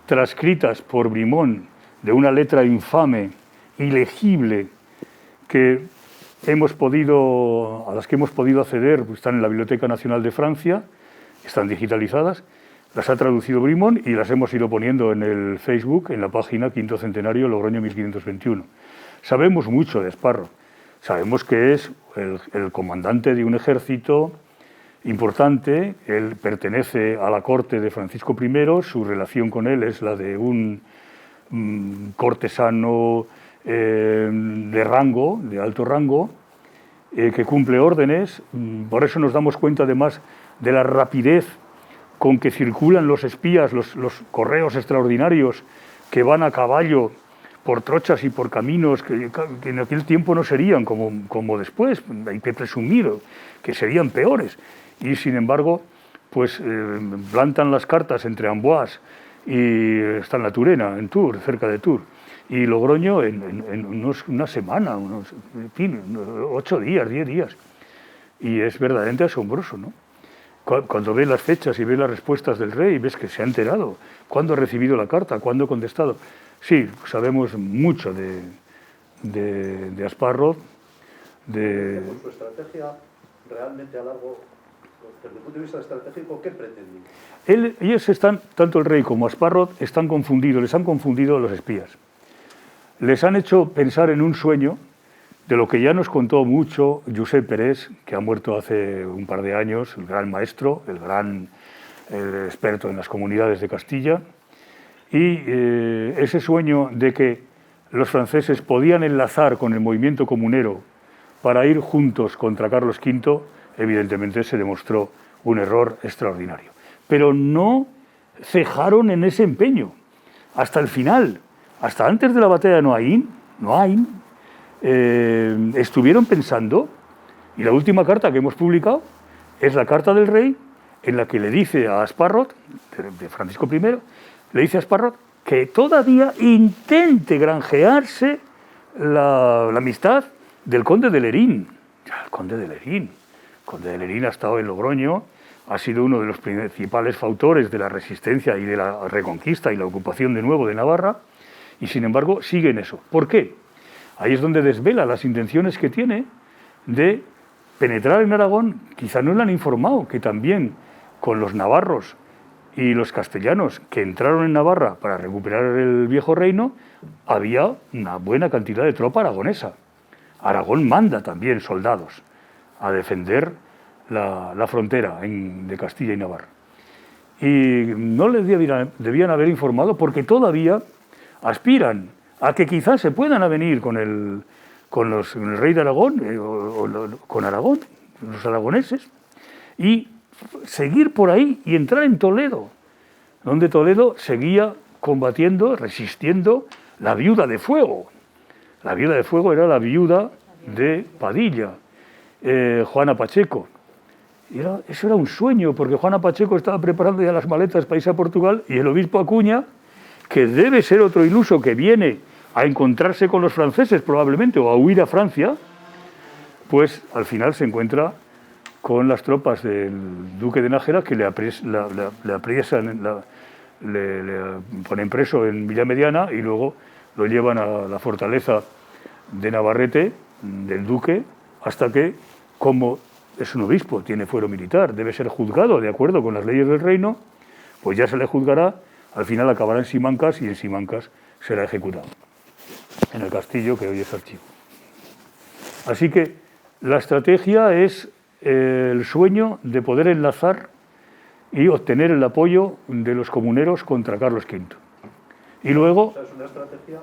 transcritas por Brimón de una letra infame, ilegible, a las que hemos podido acceder, pues están en la Biblioteca Nacional de Francia, están digitalizadas, las ha traducido Brimón y las hemos ido poniendo en el Facebook, en la página Quinto Centenario Logroño 1521. Sabemos mucho de Sparrow, sabemos que es el comandante de un ejército importante, él pertenece a la corte de Francisco I, su relación con él es la de un cortesano de rango, de alto rango, que cumple órdenes. Por eso nos damos cuenta además de la rapidez con que circulan los espías, los correos extraordinarios que van a caballo por trochas y por caminos que en aquel tiempo no serían como después, hay que presumir que serían peores. Y sin embargo, pues plantan las cartas entre Amboise y está en la Turena, en Tours, cerca de Tours, y Logroño en una semana, 8 días, 10 días. Y es verdaderamente asombroso, ¿no? Cuando ves las fechas y ves las respuestas del rey, ves que se ha enterado, cuándo ha recibido la carta, cuándo ha contestado. Sí, sabemos mucho de Sparrow, de... Su estrategia realmente a largo, desde el punto de vista estratégico, ¿qué pretendía? Ellos están, tanto el rey como Sparrow, están confundidos, les han confundido los espías. Les han hecho pensar en un sueño de lo que ya nos contó mucho Josep Pérez, que ha muerto hace un par de años, el gran maestro, el experto en las comunidades de Castilla, y ese sueño de que los franceses podían enlazar con el movimiento comunero para ir juntos contra Carlos V, evidentemente se demostró un error extraordinario. Pero no cejaron en ese empeño, hasta el final, hasta antes de la batalla de Noain, estuvieron pensando, y la última carta que hemos publicado es la carta del rey, en la que le dice a Sparrow, de Francisco I, le dice a Sparrow que todavía intente granjearse la amistad del conde de Lerín. El conde de Lerín ha estado en Logroño, ha sido uno de los principales fautores de la resistencia y de la reconquista y la ocupación de nuevo de Navarra, y sin embargo sigue en eso. ¿Por qué? Ahí es donde desvela las intenciones que tiene de penetrar en Aragón. Quizá no le han informado que también con los navarros y los castellanos que entraron en Navarra para recuperar el viejo reino, había una buena cantidad de tropa aragonesa. Aragón manda también soldados a defender la frontera de Castilla y Navarra. Y no les debían haber informado porque todavía aspiran a que quizás se puedan avenir con el rey de Aragón, con Aragón, los aragoneses, y seguir por ahí y entrar en Toledo, donde Toledo seguía combatiendo, resistiendo la viuda de fuego. La viuda de fuego era la viuda de Padilla, Juana Pacheco. Eso era un sueño, porque Juana Pacheco estaba preparando ya las maletas para irse a Portugal, y el obispo Acuña, que debe ser otro iluso que viene a encontrarse con los franceses probablemente, o a huir a Francia, pues al final se encuentra con las tropas del duque de Nájera, que le apresan, le ponen preso en Villamediana y luego lo llevan a la fortaleza de Navarrete, del duque, hasta que, como es un obispo, tiene fuero militar, debe ser juzgado de acuerdo con las leyes del reino, pues ya se le juzgará, al final acabará en Simancas y en Simancas será ejecutado, en el castillo que hoy es archivo. Así que la estrategia es el sueño de poder enlazar y obtener el apoyo de los comuneros contra Carlos V. Y luego... O sea, es una estrategia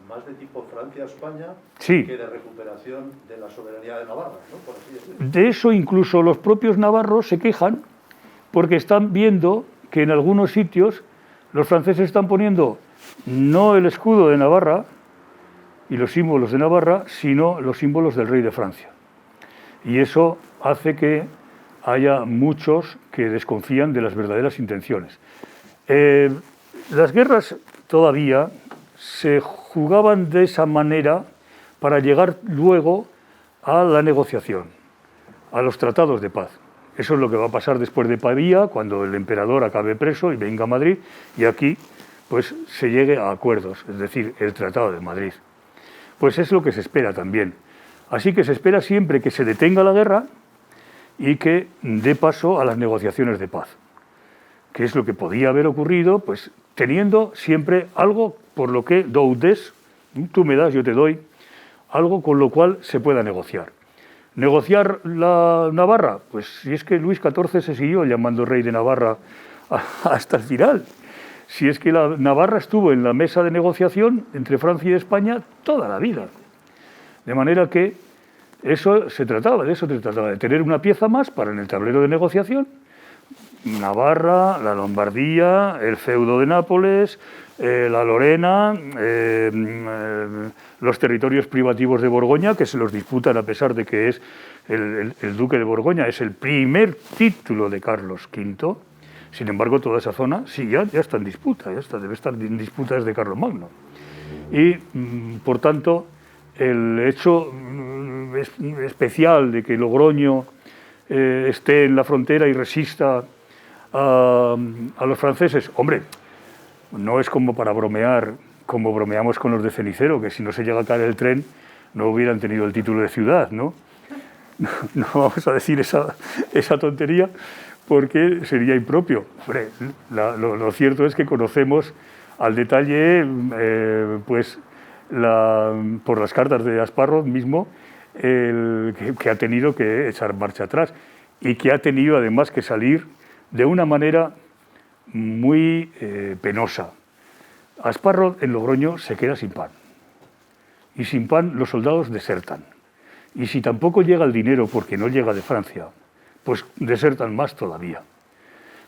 más de tipo Francia-España sí, que de recuperación de la soberanía de Navarra, ¿no? Por así decirlo. De eso incluso los propios navarros se quejan porque están viendo que en algunos sitios los franceses están poniendo no el escudo de Navarra y los símbolos de Navarra, sino los símbolos del rey de Francia. Y eso hace que haya muchos que desconfían de las verdaderas intenciones. Las guerras todavía se jugaban de esa manera para llegar luego a la negociación, a los tratados de paz. Eso es lo que va a pasar después de Pavía, cuando el emperador acabe preso y venga a Madrid, y aquí pues se llegue a acuerdos, es decir, el Tratado de Madrid. Pues es lo que se espera también. Así que se espera siempre que se detenga la guerra y que dé paso a las negociaciones de paz, que es lo que podía haber ocurrido, pues teniendo siempre algo por lo que des, tú me das, yo te doy, algo con lo cual se pueda negociar. ¿Negociar la Navarra? Pues si es que Luis XIV se siguió llamando rey de Navarra hasta el final. Si es que la Navarra estuvo en la mesa de negociación entre Francia y España toda la vida. De manera que eso se trataba, de tener una pieza más para en el tablero de negociación. Navarra, la Lombardía, el feudo de Nápoles, la Lorena, los territorios privativos de Borgoña, que se los disputan a pesar de que es el duque de Borgoña, es el primer título de Carlos V. Sin embargo, toda esa zona sí ya está en disputa, debe estar en disputa desde Carlomagno. Y, por tanto, el hecho especial de que Logroño esté en la frontera y resista a los franceses, hombre, no es como para bromear, como bromeamos con los de Cenicero, que si no se llega a caer el tren no hubieran tenido el título de ciudad, ¿no? No vamos a decir esa tontería porque sería impropio. Hombre, lo cierto es que conocemos al detalle, pues, por las cartas de Asparro mismo, que ha tenido que echar marcha atrás y que ha tenido además que salir de una manera muy penosa. Asparro en Logroño se queda sin pan y sin pan los soldados desertan, y si tampoco llega el dinero porque no llega de Francia, pues desertan más todavía.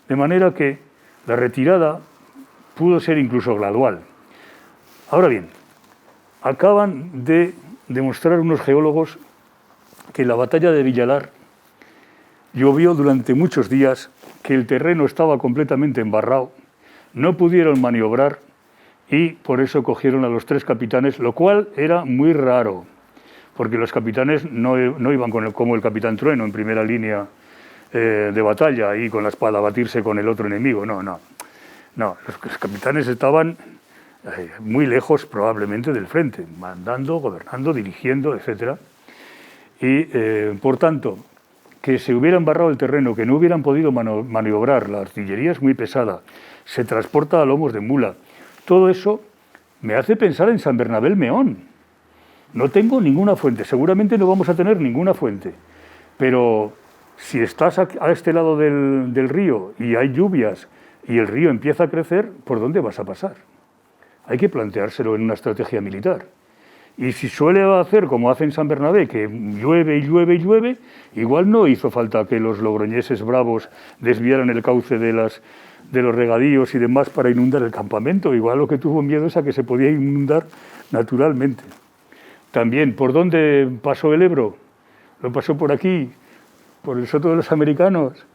De manera que la retirada pudo ser incluso gradual. Ahora bien, acaban de demostrar unos geólogos que en la batalla de Villalar llovió durante muchos días, que el terreno estaba completamente embarrado, no pudieron maniobrar y por eso cogieron a los 3 capitanes, lo cual era muy raro, porque los capitanes no iban como el capitán Trueno en primera línea de batalla y con la espada a batirse con el otro enemigo, no, los capitanes estaban muy lejos probablemente del frente, mandando, gobernando, dirigiendo, etc. Y por tanto, que se hubiera embarrado el terreno, que no hubieran podido maniobrar, la artillería es muy pesada, se transporta a lomos de mula. Todo eso me hace pensar en San Bernabé el Meón. No tengo ninguna fuente, seguramente no vamos a tener ninguna fuente, pero si estás a este lado del río y hay lluvias y el río empieza a crecer, ¿por dónde vas a pasar? Hay que planteárselo en una estrategia militar. Y si suele hacer como hace en San Bernabé, que llueve y llueve y llueve, igual no hizo falta que los logroñeses bravos desviaran el cauce de los regadíos y demás para inundar el campamento. Igual lo que tuvo miedo es a que se podía inundar naturalmente. También, ¿por dónde pasó el Ebro? Lo pasó por aquí, por el Soto de los Americanos.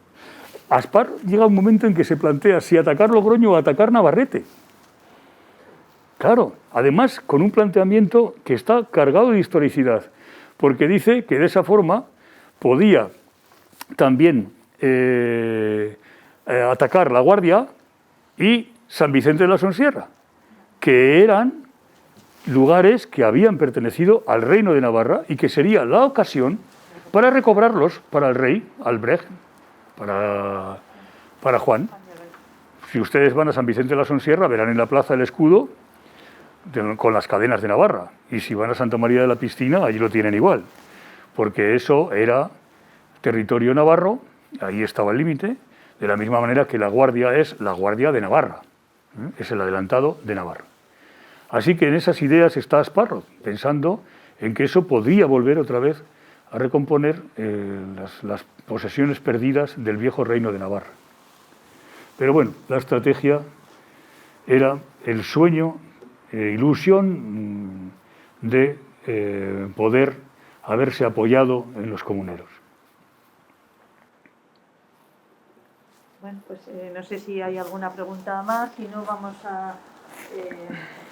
Aspar llega un momento en que se plantea si atacar Logroño o atacar Navarrete. Claro, además con un planteamiento que está cargado de historicidad, porque dice que de esa forma podía también atacar La Guardia y San Vicente de la Sonsierra, que eran lugares que habían pertenecido al reino de Navarra y que sería la ocasión para recobrarlos para el rey Albrecht, para Juan. Si ustedes van a San Vicente de la Sonsierra, verán en la plaza el escudo con las cadenas de Navarra. Y si van a Santa María de la Piscina, allí lo tienen igual, porque eso era territorio navarro, ahí estaba el límite, de la misma manera que La Guardia es la Guardia de Navarra, es el adelantado de Navarra. Así que en esas ideas está Asparro, pensando en que eso podría volver otra vez a recomponer las posesiones perdidas del viejo reino de Navarra. Pero bueno, la estrategia era el sueño, ilusión de poder haberse apoyado en los comuneros. Bueno, pues no sé si hay alguna pregunta más, si no vamos a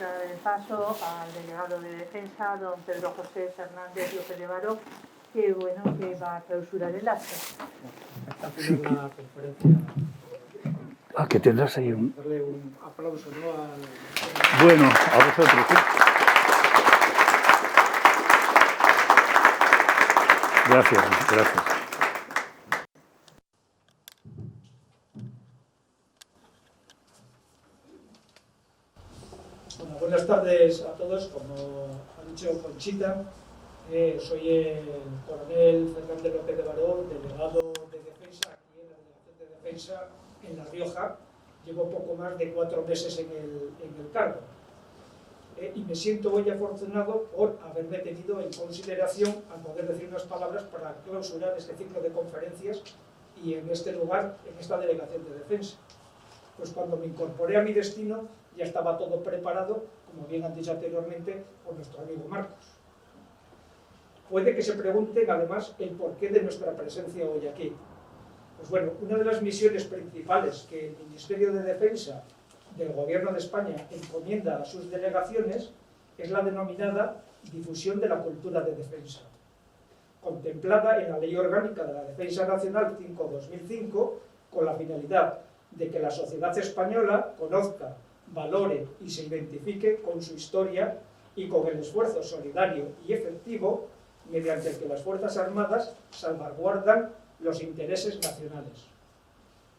dar el paso al delegado de Defensa, don Pedro José Fernández López de Baró, que va a clausurar el acto. Sí, la conferencia. Que tendrás ahí un... Darle un aplauso, ¿no? Bueno, a vosotros. Gracias. Bueno, buenas tardes a todos. Como ha dicho Conchita, soy el coronel Fernández López de Baró, delegado de Defensa aquí en la Delegación de Defensa en La Rioja. Llevo poco más de 4 meses en el cargo. Y me siento hoy afortunado por haberme tenido en consideración al poder decir unas palabras para clausurar este ciclo de conferencias y en este lugar, en esta Delegación de Defensa. Pues cuando me incorporé a mi destino ya estaba todo preparado, como bien han dicho anteriormente, por nuestro amigo Marcos. Puede que se pregunten además el porqué de nuestra presencia hoy aquí. Pues bueno, una de las misiones principales que el Ministerio de Defensa del Gobierno de España encomienda a sus delegaciones es la denominada difusión de la cultura de defensa, contemplada en la Ley Orgánica de la Defensa Nacional 5/2005, con la finalidad de que la sociedad española conozca, valore y se identifique con su historia y con el esfuerzo solidario y efectivo mediante el que las Fuerzas Armadas salvaguardan los intereses nacionales.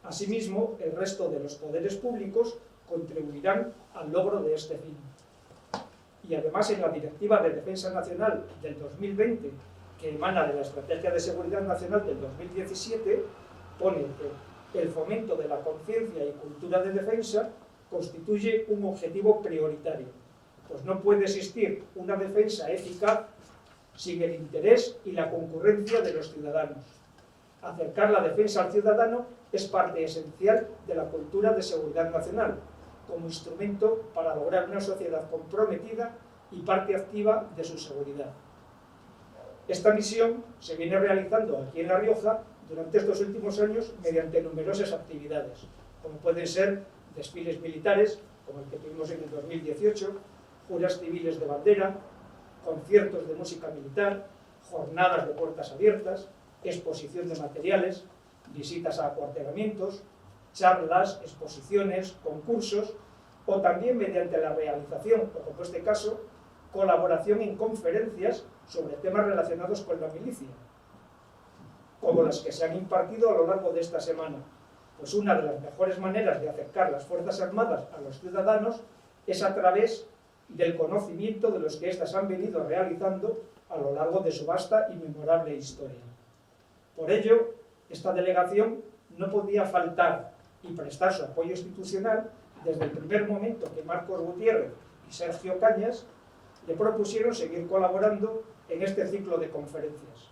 Asimismo, el resto de los poderes públicos contribuirán al logro de este fin. Y además, en la Directiva de Defensa Nacional del 2020, que emana de la Estrategia de Seguridad Nacional del 2017, pone que el fomento de la conciencia y cultura de defensa constituye un objetivo prioritario, pues no puede existir una defensa eficaz sin el interés y la concurrencia de los ciudadanos. Acercar la defensa al ciudadano es parte esencial de la cultura de seguridad nacional, como instrumento para lograr una sociedad comprometida y parte activa de su seguridad. Esta misión se viene realizando aquí en La Rioja durante estos últimos años mediante numerosas actividades, como pueden ser desfiles militares, como el que tuvimos en el 2018, juras civiles de bandera, conciertos de música militar, jornadas de puertas abiertas, exposición de materiales, visitas a acuartelamientos, charlas, exposiciones, concursos, o también mediante la realización, o como en este caso, colaboración en conferencias sobre temas relacionados con la milicia, como las que se han impartido a lo largo de esta semana. Pues una de las mejores maneras de acercar las Fuerzas Armadas a los ciudadanos es a través del conocimiento de los que éstas han venido realizando a lo largo de su vasta y memorable historia. Por ello, esta delegación no podía faltar y prestar su apoyo institucional desde el primer momento que Marcos Gutiérrez y Sergio Cañas le propusieron seguir colaborando en este ciclo de conferencias.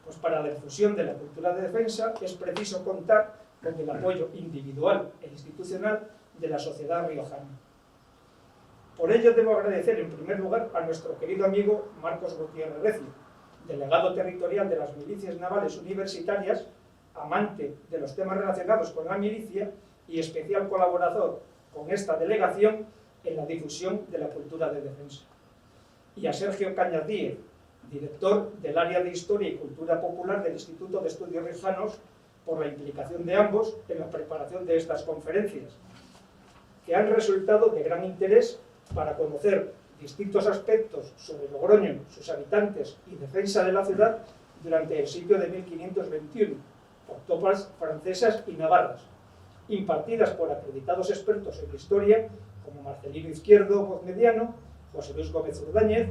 Pues para la difusión de la cultura de defensa es preciso contar con el apoyo individual e institucional de la sociedad riojana. Por ello debo agradecer en primer lugar a nuestro querido amigo Marcos Gutiérrez Recio, delegado territorial de las milicias navales universitarias, amante de los temas relacionados con la milicia y especial colaborador con esta delegación en la difusión de la cultura de defensa. Y a Sergio Cañas Díez, director del área de Historia y Cultura Popular del Instituto de Estudios Riojanos, por la implicación de ambos en la preparación de estas conferencias, que han resultado de gran interés para conocer distintos aspectos sobre Logroño, sus habitantes y defensa de la ciudad durante el siglo de 1521, por tropas francesas y navarras, impartidas por acreditados expertos en historia como Marcelino Izquierdo Gozmediano, José Luis Gómez Urdáñez,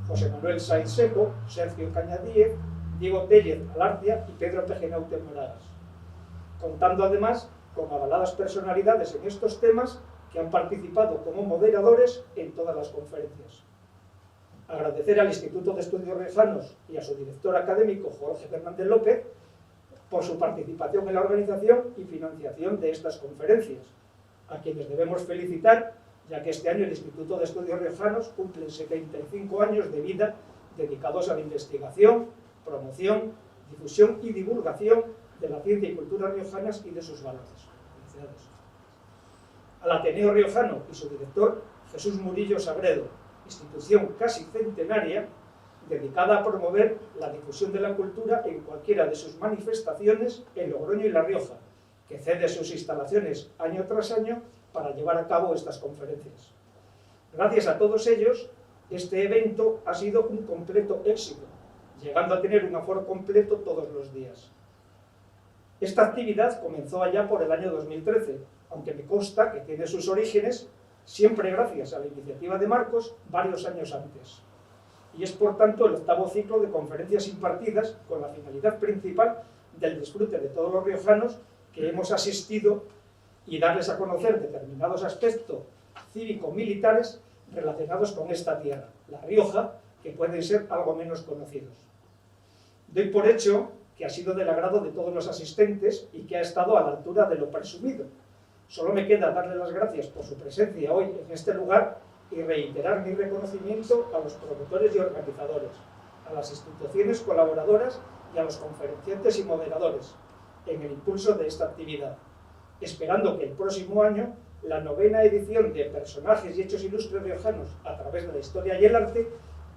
José Manuel Saiz Seco, Sergio Cañadíez, Diego Tellez Alarcia y Pedro Pejenaute Moragas, contando además con avaladas personalidades en estos temas que han participado como moderadores en todas las conferencias. Agradecer al Instituto de Estudios Riojanos y a su director académico, Jorge Fernández López, por su participación en la organización y financiación de estas conferencias, a quienes debemos felicitar, ya que este año el Instituto de Estudios Riojanos cumple 75 años de vida dedicados a la investigación, promoción, difusión y divulgación de la ciencia y cultura riojanas y de sus valores. Felicidades. Al Ateneo Riojano y su director, Jesús Murillo Sagredo, institución casi centenaria, dedicada a promover la difusión de la cultura en cualquiera de sus manifestaciones en Logroño y La Rioja, que cede sus instalaciones año tras año para llevar a cabo estas conferencias. Gracias a todos ellos, este evento ha sido un completo éxito, llegando a tener un aforo completo todos los días. Esta actividad comenzó allá por el año 2013, aunque me consta que tiene sus orígenes, siempre gracias a la iniciativa de Marcos, varios años antes. Y es por tanto el 8º ciclo de conferencias impartidas con la finalidad principal del disfrute de todos los riojanos que hemos asistido y darles a conocer determinados aspectos cívico-militares relacionados con esta tierra, La Rioja, que pueden ser algo menos conocidos. Doy por hecho que ha sido del agrado de todos los asistentes y que ha estado a la altura de lo presumido. Solo me queda darle las gracias por su presencia hoy en este lugar y reiterar mi reconocimiento a los promotores y organizadores, a las instituciones colaboradoras y a los conferenciantes y moderadores en el impulso de esta actividad, esperando que el próximo año la 9ª edición de Personajes y Hechos Ilustres Riojanos a través de la historia y el arte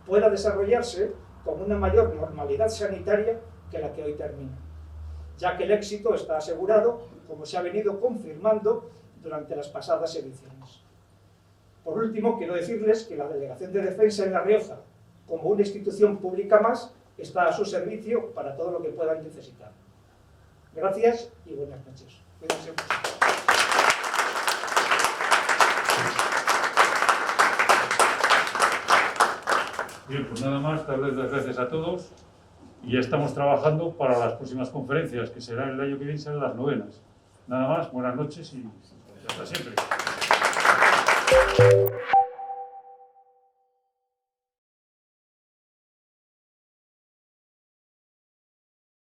pueda desarrollarse con una mayor normalidad sanitaria que la que hoy termina, ya que el éxito está asegurado, como se ha venido confirmando durante las pasadas ediciones. Por último, quiero decirles que la Delegación de Defensa en La Rioja, como una institución pública más, está a su servicio para todo lo que puedan necesitar. Gracias y buenas noches. Cuídense mucho. Bien, pues nada más, darles las gracias a todos y ya estamos trabajando para las próximas conferencias, que serán el año que viene, serán las 9ª. Nada más, buenas noches y hasta siempre.